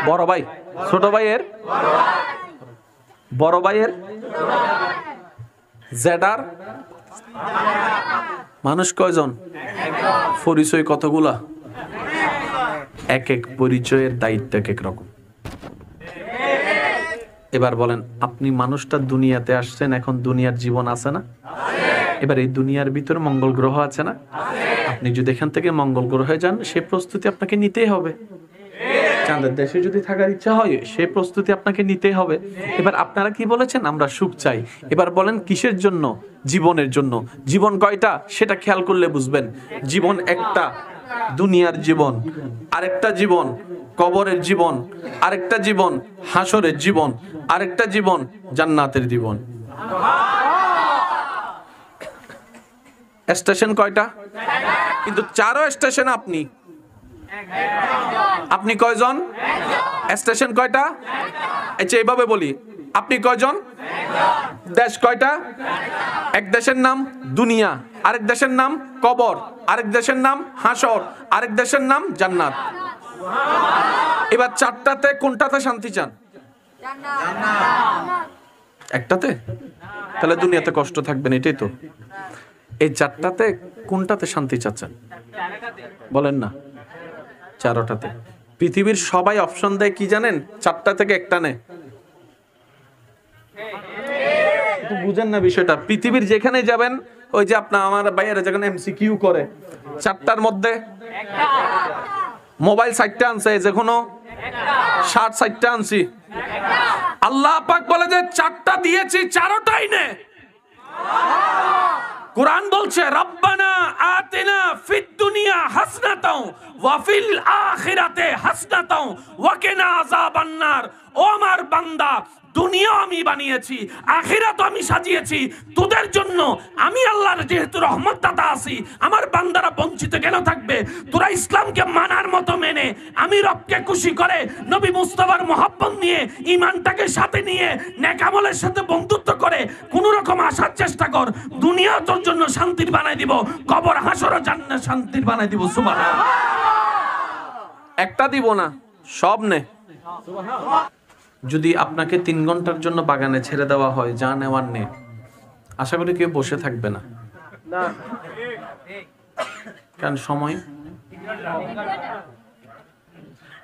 বড় ভাই, ছোট ভাইয়ের, বড় ভাইয়ের, জেডার। মানুষ কয়জন? পরিচয় কতগুলা? এক এক পরিচয়ের দায়িত্ব এক এক রকম। এবার বলেন, আপনি মানুষটা দুনিয়াতে আসছেন, এখন দুনিয়ার জীবন আছে না? এবার এই দুনিয়ার ভিতরে মঙ্গল গ্রহ আছে না? আপনি যদি এখান থেকে মঙ্গল গ্রহে যান, সে প্রস্তুতি আপনাকে নিতেই হবে। চাঁদের দেশে যদি থাকার ইচ্ছা হয়, সে প্রস্তুতি আপনাকে নিতেই হবে। এবার আপনারা কি বলেছেন? আমরা সুখ চাই। এবার বলেন কিসের জন্য? জীবনের জন্য। জীবন কয়টা সেটা খেয়াল করলে বুঝবেন। জীবন একটা, দুনিয়ার জীবন, আরেকটা জীবন কবরের জীবন, আরেকটা জীবন হাসরের জীবন, আরেকটা জীবন জান্নাতের জীবন। স্টেশন কয়টা? কিন্তু 4 স্টেশন। আপনি কয়জন? স্টেশন কয়টা? আচ্ছা এইভাবে বলি, আপনি কয়জন? দেশ কয়টা? এক দেশের নাম দুনিয়া, আরেক দেশের নাম কবর, আরেক দেশের নাম হাসর, আরেক দেশের নাম জান্নাত। এবার চারটাতে কোনটাতে শান্তি চান? একটাতে? তাহলে দুনিয়াতে কষ্ট থাকবে না, এটাই তো। এই চারটাতে কোনটাতে শান্তি চাচ্ছেন বলেন না? চারটাতে। পৃথিবীর সবাই অপশন দেয় কি জানেন? চারটা থেকে একটা নেয়। বুঝেন না বিষয়টা? পৃথিবীর যেখানে যাবেন, ওই যে আপনার আমার ভাইয়েরা যখন এমসিকিউ করে, চারটার মধ্যে মোবাইল 60টা আনছে, যে কোনো 60টা আনছি। আল্লাহ পাক বলে যে চারটা দিয়েছি, চারটাই নে। কুরআন বলছে রব্বানা আতিনা ফিদ দুনিয়া হাসনাতাও ওয়া ফিল আখিরাতে হাসনাতাও ওয়া কিনা আযাবান নার। ও আমার বান্দা, দুনিয়া আমি বানিয়েছি, আখিরাত আমি সাজিয়েছি তোদের জন্য। আমি আল্লাহর যেহেতু রহমত দাতা আছি, আমার বান্দারা বঞ্চিত কেন থাকবে? তোরা ইসলামকে মানার মতো মেনে, আমি রবকে খুশি করে, নবী মুস্তাফার মহব্বত নিয়ে, ঈমানটাকে সাথে নিয়ে, নেক আমলের সাথে বন্ধুত্ব করে কোন রকম আসার চেষ্টা কর। দুনিয়া তোর জন্য শান্তির বানাই দিব, কবর হাসর জান্নাত শান্তির বানাই দিব। সুবহানাল্লাহ। একটা দিব না, সব নে। যদি আপনাকে 3 ঘন্টার জন্য বাগানে ছেড়ে দেওয়া হয়, যা নেওয়ার নে, আশা করি কেউ বসে থাকবে না। কারণ সময়,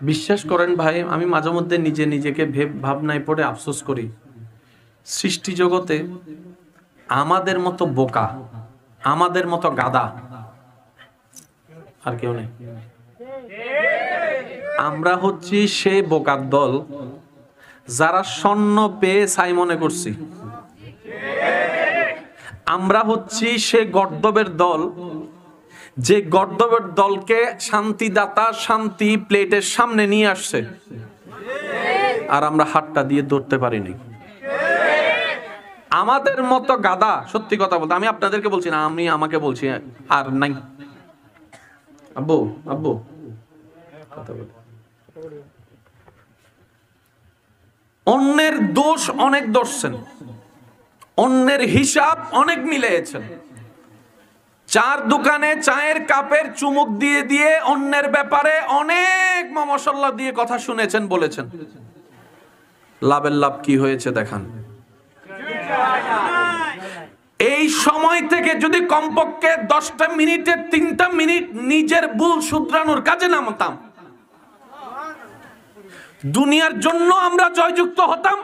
বিশ্বাস করেন ভাই, আমি মাঝে মধ্যে নিজেকে ভাবনায় পড়ে আফসোস করি। সৃষ্টি জগতে আমাদের মতো বোকা, আমাদের মতো গাদা আর কেউ নেই। আমরা হচ্ছি সে বোকার দল যারা স্বর্ণ পেয়ে ছাই মনে করছি। আমরা হচ্ছি সে গর্দবের দল, যে গর্দবের দলকে শান্তিদাতা শান্তি প্লেটের সামনে নিয়ে আসছে, আর আমরা হাতটা দিয়ে ধরতে পারিনি। আমাদের মতো গাদা, সত্যি কথা বলতে, আমি আপনাদেরকে বলছি না, আমি আমাকে বলছি, আর নাই। আব্বু আব্বু কথা বল। অন্যের দোষ অনেক ধরছেন, অন্যের হিসাব অনেক মিলিয়েছেন। চার দোকানে চায়ের কাপের চুমুক দিয়ে দিয়ে অন্যের ব্যাপারে অনেক মশলা দিয়ে কথা শুনেছেন, বলেছেন। লাভের লাভ কি হয়েছে দেখান। এই সময় থেকে যদি কমপক্ষে 10টা মিনিটে 3টা মিনিট নিজের ভুল শুধরানোর কাজে নামতাম, দুনিয়ার জন্য আমরা জয়যুক্ত হতাম,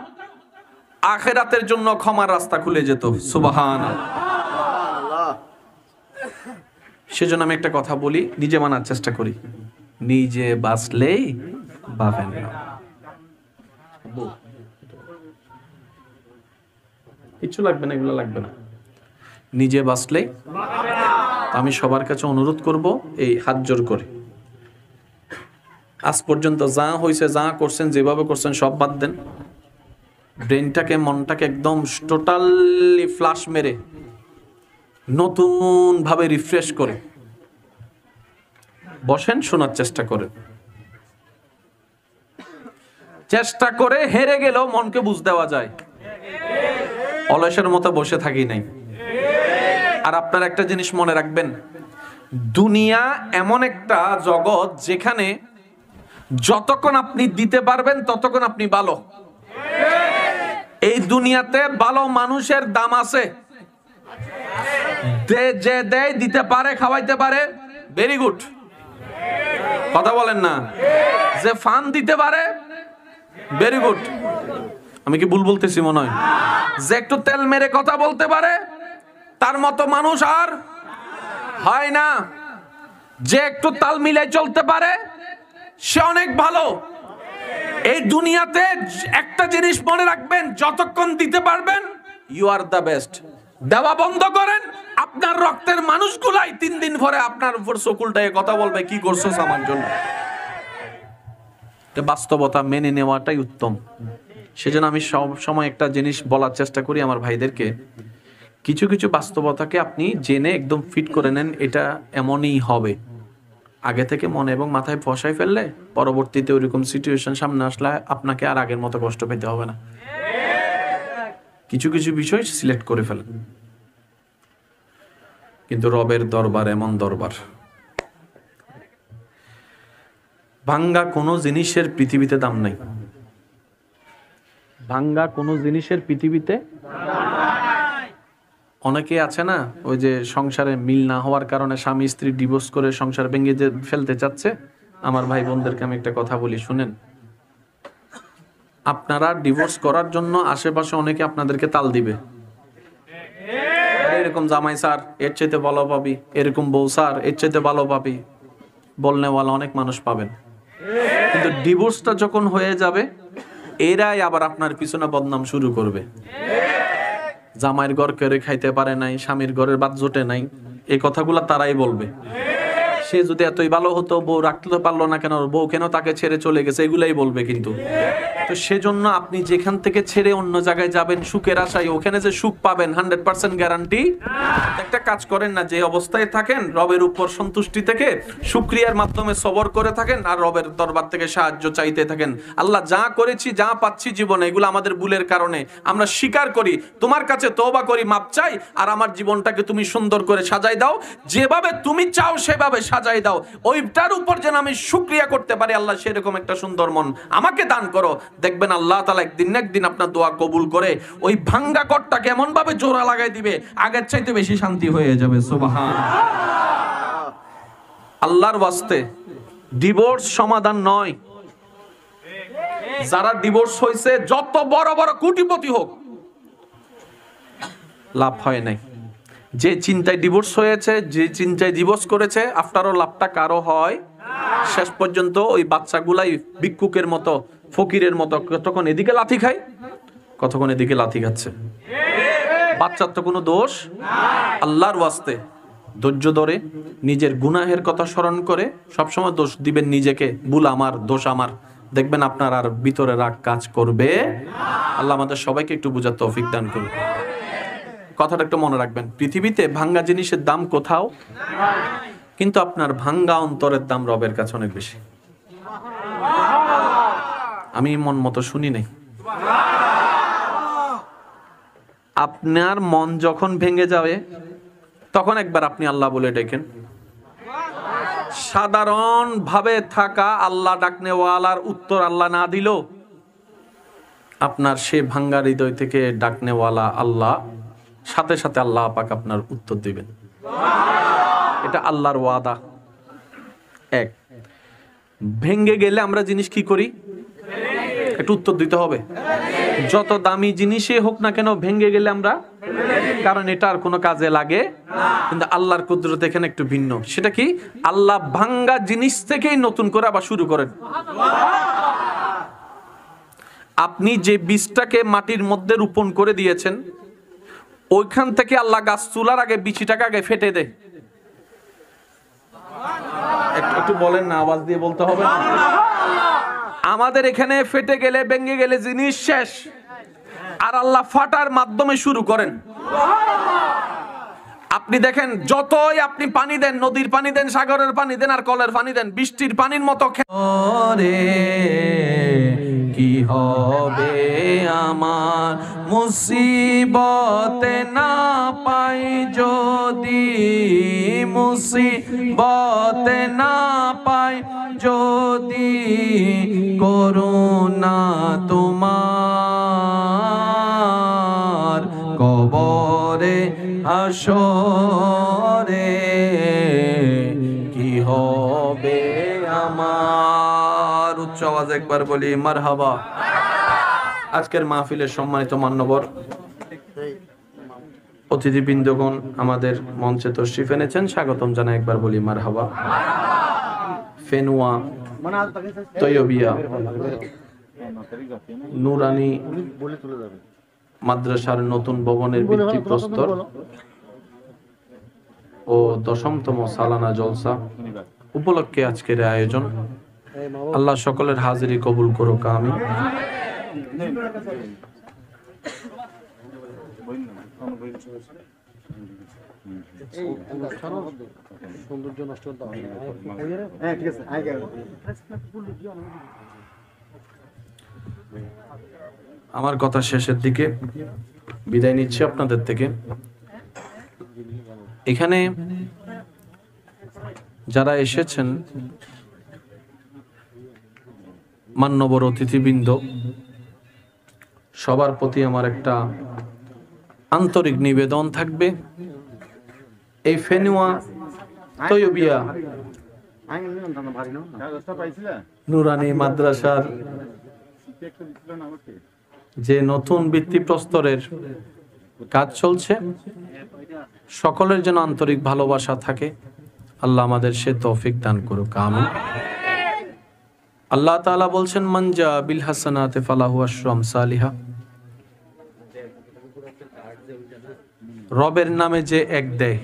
আখিরাতের জন্য ক্ষমার রাস্তা খুলে যেত। সুবহানাল্লাহ। সেজন্য আমি একটা কথা বলি, নিজে মানার চেষ্টা করি। নিজে বাঁচলেই বাঁচেন না। কিছু লাগবে না, এগুলো লাগবে না। নিজে বাঁচলে, আমি সবার কাছে অনুরোধ করব, এই হাত জোর করে, আজ পর্যন্ত যা হয়েছে, যা করছেন, যেভাবে করছেন, সব বাদ দেন। ব্রেনটাকে, মনটাকে একদম টোটালি ফ্লাশ মেরে নতুন ভাবে রিফ্রেশ করে বসেন, শোনার চেষ্টা করেন। চেষ্টা করে হেরে গেলেও মনকে বুঝ দেওয়া যায়। অলসের মতো বসে থাকি নাই। আর আপনারা একটা জিনিস মনে রাখবেন, দুনিয়া এমন একটা জগৎ যেখানে যতক্ষণ আপনি দিতে পারবেন ততক্ষণ আপনি ভালো। এই দুনিয়াতে ভালো মানুষের দাম আছে। যে দেয়, দিতে পারে, খাওয়াইতে পারে, ভেরি গুড। কথা বলেন না? যে ফান দিতে পারে, ভেরি গুড। আমি কি ভুল বলতেছি মনে হয়? যে একটু তেল মেরে কথা বলতে পারে, তার মতো মানুষ আর হয় না। যে একটু তাল মিলাই চলতে পারে, সে অনেক ভালো। এই দুনিয়াতে একটা জিনিস মনে রাখবেন, যতক্ষণ দিতে পারবেন, ইউ আর দ্য বেস্ট। দেওয়া বন্ধ করেন, আপনার রক্তের মানুষগুলাই 3 দিন পরে আপনার উপর চকুলটায় কথা বলবে, কি করছো আমার জন্য। বাস্তবতা মেনে নেওয়াটাই উত্তম। সেজন্য আমি সব সময় একটা জিনিস বলার চেষ্টা করি আমার ভাইদেরকে, কিছু কিছু বাস্তবতাকে আপনি জেনে একদম ফিট করে নেন, এটা এমনই হবে। আগে থেকে মনে এবং মাথায় বসায় ফেললে পরবর্তীতে ওইরকম সিচুয়েশন সামনে আসলে আপনাকে আর আগের মতো কষ্ট পেতে হবে না। কিছু কিছু বিষয় সিলেক্ট করে ফেলেন। কিন্তু রবের দরবার এমন দরবার, ভাঙ্গা কোনো জিনিসের পৃথিবীতে দাম নাই। ভাঙ্গা কোনো জিনিসের পৃথিবীতে, অনেকে আছে না ওই যে সংসারে মিল না হওয়ার কারণে স্বামী স্ত্রী ডিভোর্স করে সংসার ভেঙে যে ফেলতে চাচ্ছে। আমার ভাই বোনদেরকে আমি একটা কথা বলি, শুনেন। আপনারা ডিভোর্স করার জন্য আশেপাশে অনেকে আপনাদেরকে তাল দিবে, এরকম জামাই স্যার এর চাইতে ভালো পাবি, এরকম বউ স্যার এর চাইতে ভালো পাবি, বলনেওয়ালা অনেক মানুষ পাবেন। কিন্তু ডিভোর্সটা যখন হয়ে যাবে, এরাই আবার আপনার পিছনে বদনাম শুরু করবে। জামাইয়ের ঘর কেড়ে খাইতে পারে নাই, স্বামীর ঘরের বাদ জোটে নাই, এই কথাগুলো তারাই বলবে। সে যদি এতই ভালো হতো, বউ রাখতে পারলো না কেন, বউ কেন তাকে ছেড়ে চলে গেছে, এগুলাই বলবে। কিন্তু তো সেজন্য আপনি যেখান থেকে ছেড়ে অন্য জায়গায় যাবেন সুখের আশায়, ওখানে যে সুখ পাবেন 100% গ্যারান্টি। একটা কাজ করেন না, যে অবস্থায় থাকেন রবের উপর সন্তুষ্টি থেকে শুকরিয়ার মাধ্যমে সবর করে থাকেন, আর রবের দরবার থেকে সাহায্য চাইতে থাকেন। আল্লাহ, যা করেছি যা পাচ্ছি জীবনে, এগুলো আমাদের ভুলের কারণে, আমরা স্বীকার করি, তোমার কাছে তওবা করি, মাপ চাই, আর আমার জীবনটাকে তুমি সুন্দর করে সাজাই দাও, যেভাবে তুমি চাও সেভাবে সাজাই দাও। ওইটার উপর যেন আমি শুকরিয়া করতে পারি। আল্লাহ, সেরকম একটা সুন্দর মন আমাকে দান করো। দেখবেন আল্লাহ তাআলা একদিন না একদিন আপনার দোয়া কবুল করে ওই ভাঙ্গা ঘরটাকে এমন ভাবে জোড়া লাগাই দিবে, আগের চাইতে বেশি শান্তি হয়ে যাবে। সুবহানাল্লাহ। আল্লাহর ওয়াস্তে ডিভোর্স সমাধান নয়। যারা ডিভোর্স হয়েছে, যত বড় বড় কোটিপতি হোক, লাভ হয় নাই। যে চিন্তায় ডিভোর্স হয়েছে, যে চিন্তায় ডিভোর্স করেছে, আফটারও লাভটা কারো হয়। শেষ পর্যন্ত ওই বাচ্চাগুলাই ভিক্ষুকের মতো, ফকিরের মতো, কতক্ষণ এদিকে লাথি খায়, কতক্ষণ এদিকে লাথি খাচ্ছে। বাচ্চার তো কোনো দোষ। আল্লাহর ওয়াস্তে ধৈর্য ধরে নিজের গুনাহের কথা স্মরণ করে সবসময় দোষ দিবেন নিজেকে, ভুল আমার, দোষ আমার, দেখবেন আপনার আর ভিতরে রাগ কাজ করবে। আল্লাহ আমাদের সবাইকে একটু বুঝার তৌফিক দান করুন। কথাটা একটু মনে রাখবেন, পৃথিবীতে ভাঙ্গা জিনিসের দাম কোথাও, কিন্তু আপনার ভাঙ্গা অন্তরের দাম রবের কাছে অনেক বেশি। আমি মন মতো শুনি নাই। আপনার মন যখন ভেঙে যাবে, তখন একবার আপনি আল্লাহ বলে ডেকেন। সাধারণ ভাবে থাকা আল্লাহ ডাকনেওয়ালার উত্তর আল্লাহ না দিল, আপনার সে ভাঙ্গা হৃদয় থেকে ডাকনেওয়ালা আল্লাহ, সাথে সাথে আল্লাহ পাক আপনার উত্তর দিবেন। এটা আল্লাহর ওয়াদা। এক, ভেঙ্গে গেলে আমরা জিনিস কি করি, একটু উত্তর দিতে হবে। যত দামি জিনিসই হোক না কেন, ভেঙ্গে গেলে আমরা, কারণ এটা আর কোনো কাজে লাগে। কিন্তু আল্লাহর কুদরত এখানে একটু ভিন্ন। সেটা কি, আল্লাহ ভাঙ্গা জিনিস থেকেই নতুন করে আবার শুরু করেন। আপনি যে বীজটাকে মাটির মধ্যে রোপণ করে দিয়েছেন, ওইখান থেকে আল্লাহ গাছ চুলার আগে বিচিটাকে আগে ফেটে দেয়। একটু বলেন না, আওয়াজ দিয়ে বলতে হবে না। আমাদের এখানে ফেটে গেলে, ভেঙে গেলে জিনিস শেষ, আর আল্লাহ ফাটার মাধ্যমে শুরু করেন। আপনি দেখেন, যতই আপনি পানি দেন, নদীর পানি দেন, সাগরের পানি দেন, আর কলের পানি দেন, বৃষ্টির পানির মতো কি হবে আমার মুসিবতে না পাই যদি, মুসিবতে না পাই যদি, করুণা তোমার কবরে হাসরে কি হবে আমার। উচ্চ আওয়াজ একবার বলি মারহাবা। আজকের মাহফিলের সম্মানিত মান্যবর অতিথিবৃন্দগণ আমাদের মঞ্চে তশরিফ এনেছেন, স্বাগতম জানাই, একবার বলি মারহাবা। ফেনুয়া তৈয়বিয়া নুরানি মাদ্রাসার নতুন ভবনের ভিত্তিপ্রস্তর ও 10তম সালানা জলসা উপলক্ষে আজকের আয়োজন। আল্লাহ সকলের হাজিরি কবুল করুক, আমিন। আমার কথা শেষের দিকে। বিদায় নিচ্ছি আপনাদের থেকে। এখানে যারা এসেছেন মান্যবর অতিথিবৃন্দ, সবার প্রতি আমার একটা আন্তরিক নিবেদন থাকবে, এই ফেনুয়া তৈয়বিয়া নুরানি মাদ্রাসার যে নতুন ভিত্তিপ্রস্তরের কাজ চলছে, সকলের যেন আন্তরিক ভালোবাসা থাকে। আল্লাহ আমাদের সে তৌফিক দান করুক, আমিন। আল্লাহ তাআলা বলছেন, মান জা বিল হাসানাতি ফালাহু আশরু আমসালিহা। রবের নামে যে এক দেয়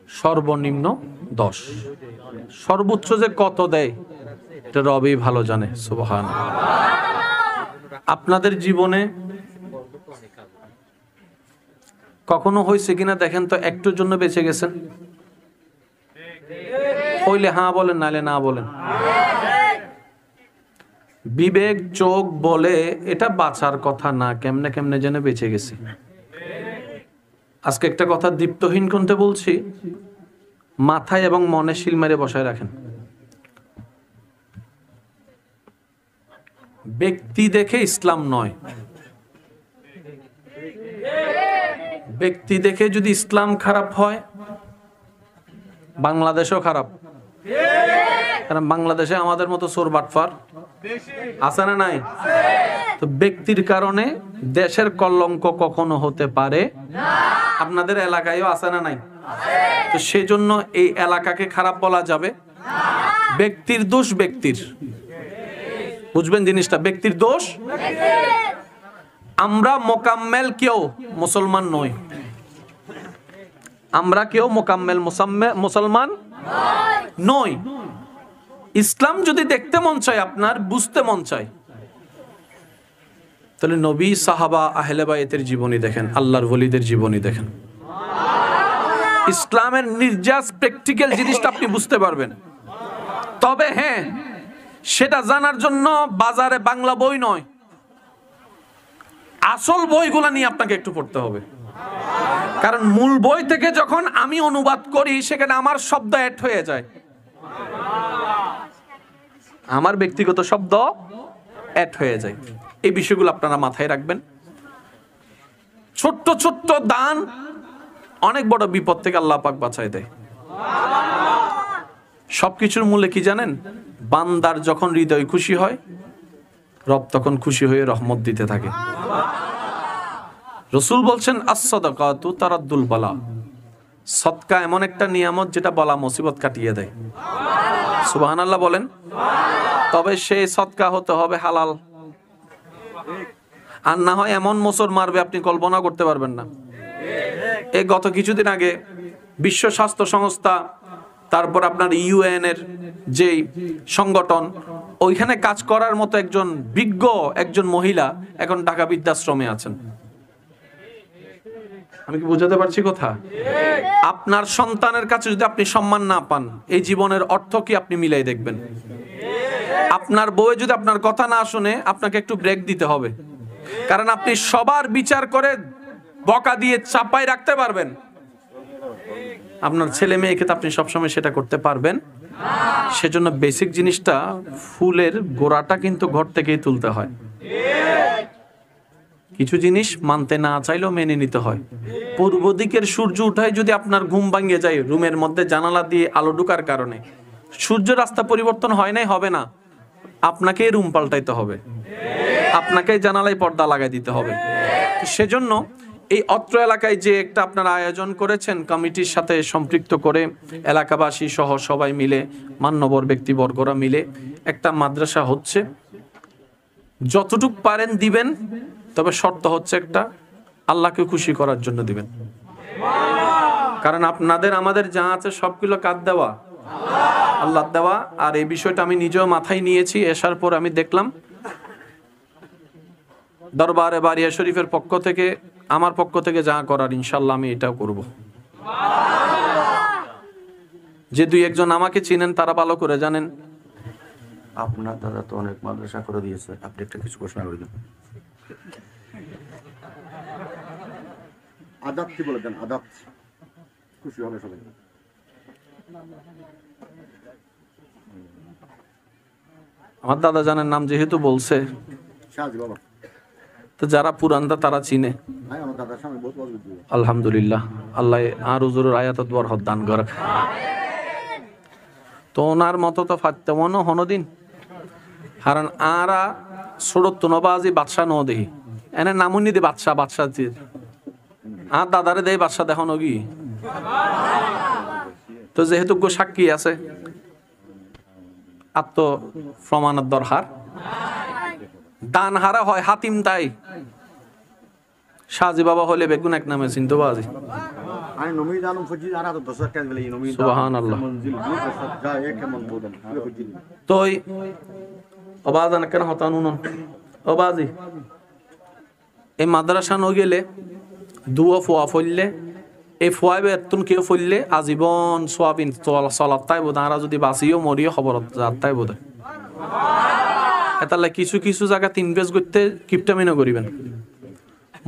সর্বনিম্ন 10, সর্বোচ্চ যে কত দেয় এটা রবই ভালো জানে। সুবহানাল্লাহ। আপনাদের জীবনে কখনো হয়েছে কিনা দেখেন তো, একটুর জন্য বেঁচে গেছেন? হইলে হ্যাঁ বলেন, নাইলে না বলেন। বিবেক চোখ বলে এটা বাঁচার কথা না, কেমনে কেমনে যেন বেঁচে গেছি। আজকে একটা কথা দীপ্তহীন কণ্ঠে বলছি, মাথায় এবং মনে শিল মেরে বসায় রাখেন। ব্যক্তি দেখে ইসলাম নয়, ব্যক্তি দেখে যদি ইসলাম খারাপ হয়, বাংলাদেশও খারাপ। কারণ বাংলাদেশে আমাদের মতো চোর বাটফার আছে না নাই? তো ব্যক্তির কারণে দেশের কলঙ্ক কখনো হতে পারে না। আপনাদের এলাকায়ও আছে না নাই? তো সেজন্য এই এলাকাকে খারাপ বলা যাবে না। ব্যক্তির দোষ ব্যক্তির, বুঝবেন জিনিসটা, ব্যক্তির দোষ। আমরা মোকাম্মেল কেউ মুসলমান নই, আমরা কেউ মোকাম্মেল মুসলমান নই। ইসলাম যদি দেখতে মন চায়, আপনার বুঝতে মন চায়, তাহলে নবী, সাহাবা, আহলে বায়তের জীবনী দেখেন, আল্লাহর ওলিদের জীবনী দেখেন। ইসলামের নির্যাস প্র্যাকটিক্যাল জিনিসটা আপনি বুঝতে পারবেন। তবে হ্যাঁ, সেটা জানার জন্য বাজারে বাংলা বই নয়, আসল বইগুলা নিয়ে আপনাকে একটু পড়তে হবে। কারণ মূল বই থেকে যখন আমি অনুবাদ করি, সেখানে আমার শব্দ অ্যাড হয়ে যায়, আমার ব্যক্তিগত শব্দ অ্যাড হয়ে যায়। এই বিষয়গুলো আপনারা মাথায় রাখবেন। ছোট্ট ছোট্ট দান অনেক বড় বিপদ থেকে আল্লাহ পাক বাঁচায় দেয়। সবকিছুর মূলে কি জানেন? বান্দার যখন হৃদয় খুশি হয়, রব তখন খুশি হয়ে রহমত দিতে থাকে। রাসূল বলছেন, আস-সাদাকাতু তারাদ্দুল বালা। সদকা এমন একটা নিয়ামত যেটা বালা মুসিবত কাটিয়ে দেয়। সুবহানাল্লাহ বলেন। তবে সেই সদকা হতে হবে হালাল, আর না হয় এমন মোচড় মারবে আপনি কল্পনা করতে পারবেন না। এই গত কিছুদিন আগে বিশ্ব স্বাস্থ্য সংস্থা, তারপর আপনার ইউএন এর যে সংগঠন, ওইখানে কাজ করার মতো একজন বিজ্ঞ একজন মহিলা এখন ঢাকা বৃদ্ধাশ্রমে আছেন। আমি কি বুঝাতে পারছি কথা? আপনার সন্তানের কাছে যদি আপনি সম্মান না পান, এই জীবনের অর্থ কি আপনি মিলাই দেখবেন? আপনার বউ যদি আপনার কথা না শুনে, আপনাকে একটু ব্রেক দিতে হবে। কারণ আপনি সবার বিচার করে বকা দিয়ে চাপাই রাখতে পারবেন, আপনার ছেলে মেয়েকে তো আপনি সবসময় সেটা করতে পারবেন। সেজন্য বেসিক জিনিসটা, ফুলের গোড়াটা কিন্তু ঘর থেকেই তুলতে হয়। কিছু জিনিস মানতে না চাইলেও মেনে নিতে হয়। পূর্ব দিকের সূর্য উঠায় যদি আপনার ঘুম ভাঙিয়ে যায়, রুমের মধ্যে জানালা দিয়ে আলো ঢোকার কারণে, সূর্য রাস্তা পরিবর্তন হয় নাই, হবে না, আপনাকে রুম পাল্টাইতে হবে, আপনাকে জানালায় পর্দা লাগাই দিতে হবে। সেজন্য এই অত্র এলাকায় যে একটা আপনারা আয়োজন করেছেন, কমিটির সাথে সম্পৃক্ত করে এলাকাবাসী সহ সবাই মিলে, মান্যবর ব্যক্তিবর্গরা মিলে একটা মাদ্রাসা হচ্ছে। যতটুক পারেন দিবেন, তবে শর্ত হচ্ছে একটা, আল্লাহকে খুশি করার জন্য দিবেন। কারণ আপনাদের আমাদের যা আছে সবগুলো কার দেওয়া? আল্লাহ দেওয়া। আর এই বিষয়টা আমি নিজেও মাথায় নিয়েছি। আসার পর আমি দেখলাম দরবারে বারিয়া শরীফের পক্ষ থেকে, আমার পক্ষ থেকে যা করার ইনশাল্লাহ আমি এটাও করব। যে দুই একজন আমাকে চিনেন তারা ভালো করে জানেন, আপনার দাদা তো অনেক মাদ্রাসা করে দিয়েছে, আপনি একটা কিছু ঘোষণা করে দিন। আদাব কি বলে দেন, আদাব খুশি হবে সবাই। আমার দাদা জানের নাম যেহেতু বলছে, শাহজি বাবা, তো যারা পুরানদা তারা চিনে। হ্যাঁ আমার দাদার সামনে বহুত বড় দিও। আলহামদুলিল্লাহ, আল্লাহ আর হুজুরের আয়াতত বরকত দান করে। তো ওনার মতো তো ফাত্তেমনও হনদিন, কারণ আরা ছোট নবাজি বাদশা ন দেহি এনে নামুনি দে বাদশা বাদশা আর দাদারে দেয় বাদশা দেখানো কি। তো যেহেতু গো সাক্ষী আছে, আত্ম প্রমাণের দরকার। দান হারা হয় হাতিম, তাই শাহজি বাবা হলে বেগুন এক নামে চিনতে বাজি। আমি নমি জানুম ফজি আর তো দশ কাজ বলে নমি সুবহানাল্লাহ। মঞ্জিল দুই দশ যা এক মন বলেন ফজি তোই অবাজান কেন হতান উনন অবাজি এই মাদ্রাসা ন গেলে দুয়া ফোয়া ফললে এই ফোয়া বেতন কেউ ফললে আজীবন সোয়াবিন চলাত তাই বোধ আর যদি বাঁচিও মরিও খবর যাত তাই বোধ। এতালে কিছু কিছু জায়গা 3 পেজ করতে কিপটামিনও করিবেন।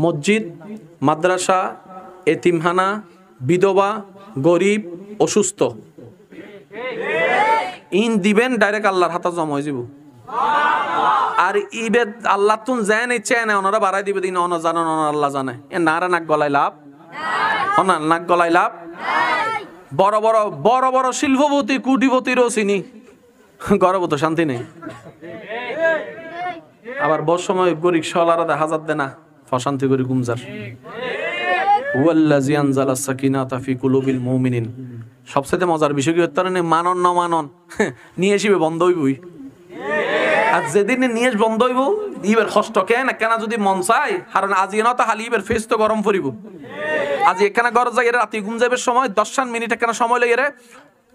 মসজিদ, মাদ্রাসা, এতিমখানা, বিধবা, গরিব, অসুস্থ ইন দিবেন ডাইরেক্ট আল্লাহর হাতে জমা হয়ে যাব। আর ইবে আল্লাহ তুন জানে চেনে ওনারা বাড়াই দিবে দিন, ওনা জানেন ওনার আল্লাহ জানে। এ নারা নাক গলায় লাভ, ওনার নাক গলায় লাভ। বড় বড় বড় বড় শিল্পপতি কুটিপতিরও চিনি, গর্বত শান্তি নেই। আবার বড় সময় গরিব সলারা দেখা যাচ্ছে না, অশান্তি করি গুমজার। ওয়াল্লাযী আনজালাস সাকিনাতা ফি কুলুবিল মুমিনিন। সবচেয়ে মজার বিষয় কি হচ্ছে না, মানন না মানন নিয়ে আসিবে বন্ধ হইবই। আর যেদিন নিয়ে বন্ধ হইব ইবের কষ্ট কেন কেন যদি মন চাই, কারণ আজি না তো হালি ইবের ফেস তো গরম পড়িব। আজি এখানে গরজ যাই রাতে ঘুম যাবে সময় 10 মিনিট কেন সময় লাগে রে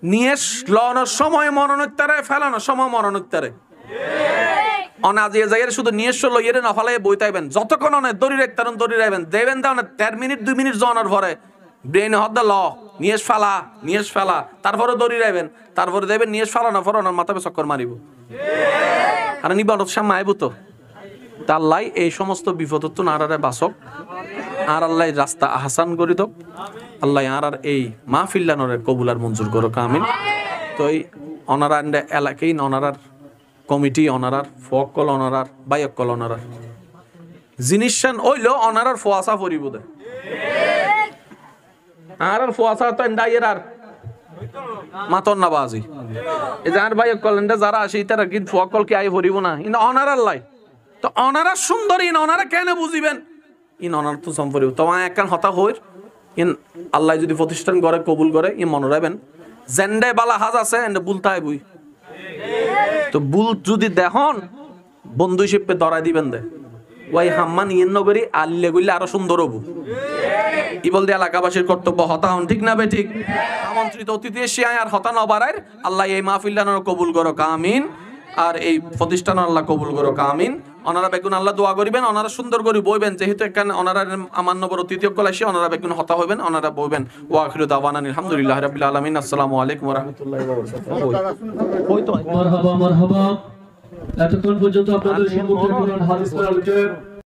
নিয়ে লওয়ানোর সময় মনোনৈত্যারে ফেলানোর সময় মনোনৈত্যারে অনাজি জায়গায় শুধু নিয়ে লইয়ে না ফলাই বই তাইবেন যতক্ষণ অনেক দড়ি রাখতেন দড়ি রাখবেন দেবেন দাও না 13 মিনিট 2 মিনিট জনার পরে ব্রেন হদ ল নিয়ে ফেলা তারপরে দড়ি রাখবেন, তারপরে দেবেন নিয়ে ফেলানো ফরানোর মাথায় চক্কর মারিব। আর নিবারত সামনে আইব তো তাল্লাই এই সমস্ত বিপদত্ব নারারে বাসক আর আল্লাহ রাস্তা আহসান করি দক। আল্লাহ আর এই মাহফিল্লানরে কবুলার মঞ্জুর করো কামিন। তো এই অনারার এলাকায় অনারার কমিটি অনারার ফকল অনারার বাইকল অনারার জিনিসান ওইল অনারার ফোয়াশা পরিব দে আর ফোয়াশা তো এন্ডাইয়ের আর মাতন না বাজি এই যে আর বাইকল এন্ডা যারা আসে তারা কিন্তু ফকল কি আই পরিব না ইন অনারার লাই। তো অনারা সুন্দর ইন অনারা কেন বুঝিবেন ইন অনার তো সম্পর্ক তোমার একখান হতা হইর ইন আল্লাহ যদি প্রতিষ্ঠান করে কবুল করে ই মনে রাখবেন জেন্ডে বালা হাজ আছে এন্ডে বুলতাই বই। তো বুল যদি দেখুন বন্ধু হিসেবে ধরাই দিবেন দে ওই হাম্মান ইয়েন নগরী আল্লে গইলে আরো সুন্দর হবো। ই বলতে এলাকাবাসীর কর্তব্য হতা হন, ঠিক না বে ঠিক? আমন্ত্রিত অতিথি এসে আর হতা ন বাড়ায় আল্লাহ এই মাহফিল্লানোর কবুল করো কামিন। আর এই প্রতিষ্ঠান আল্লাহ কবুল করো কামিন। ওনারা বেগুন আল্লাহ দোয়া করিবেন, ওনারা সুন্দর করে বইবেন যেহেতু এখানে ওনারা আমার নবর তৃতীয় কল আসে ওনারা বেগুন হতা হইবেন, ওনারা বইবেন। ওয়া আখিরু দাওয়ানা আলহামদুলিল্লাহি রাব্বিল আলামিন। আসসালামু আলাইকুম ওয়া রাহমাতুল্লাহি ওয়া বারাকাতুহু। মারহাবা মারহাবা। এতক্ষণ পর্যন্ত আপনাদের সম্মুখে কোরআন হাদিস পড়া হচ্ছে।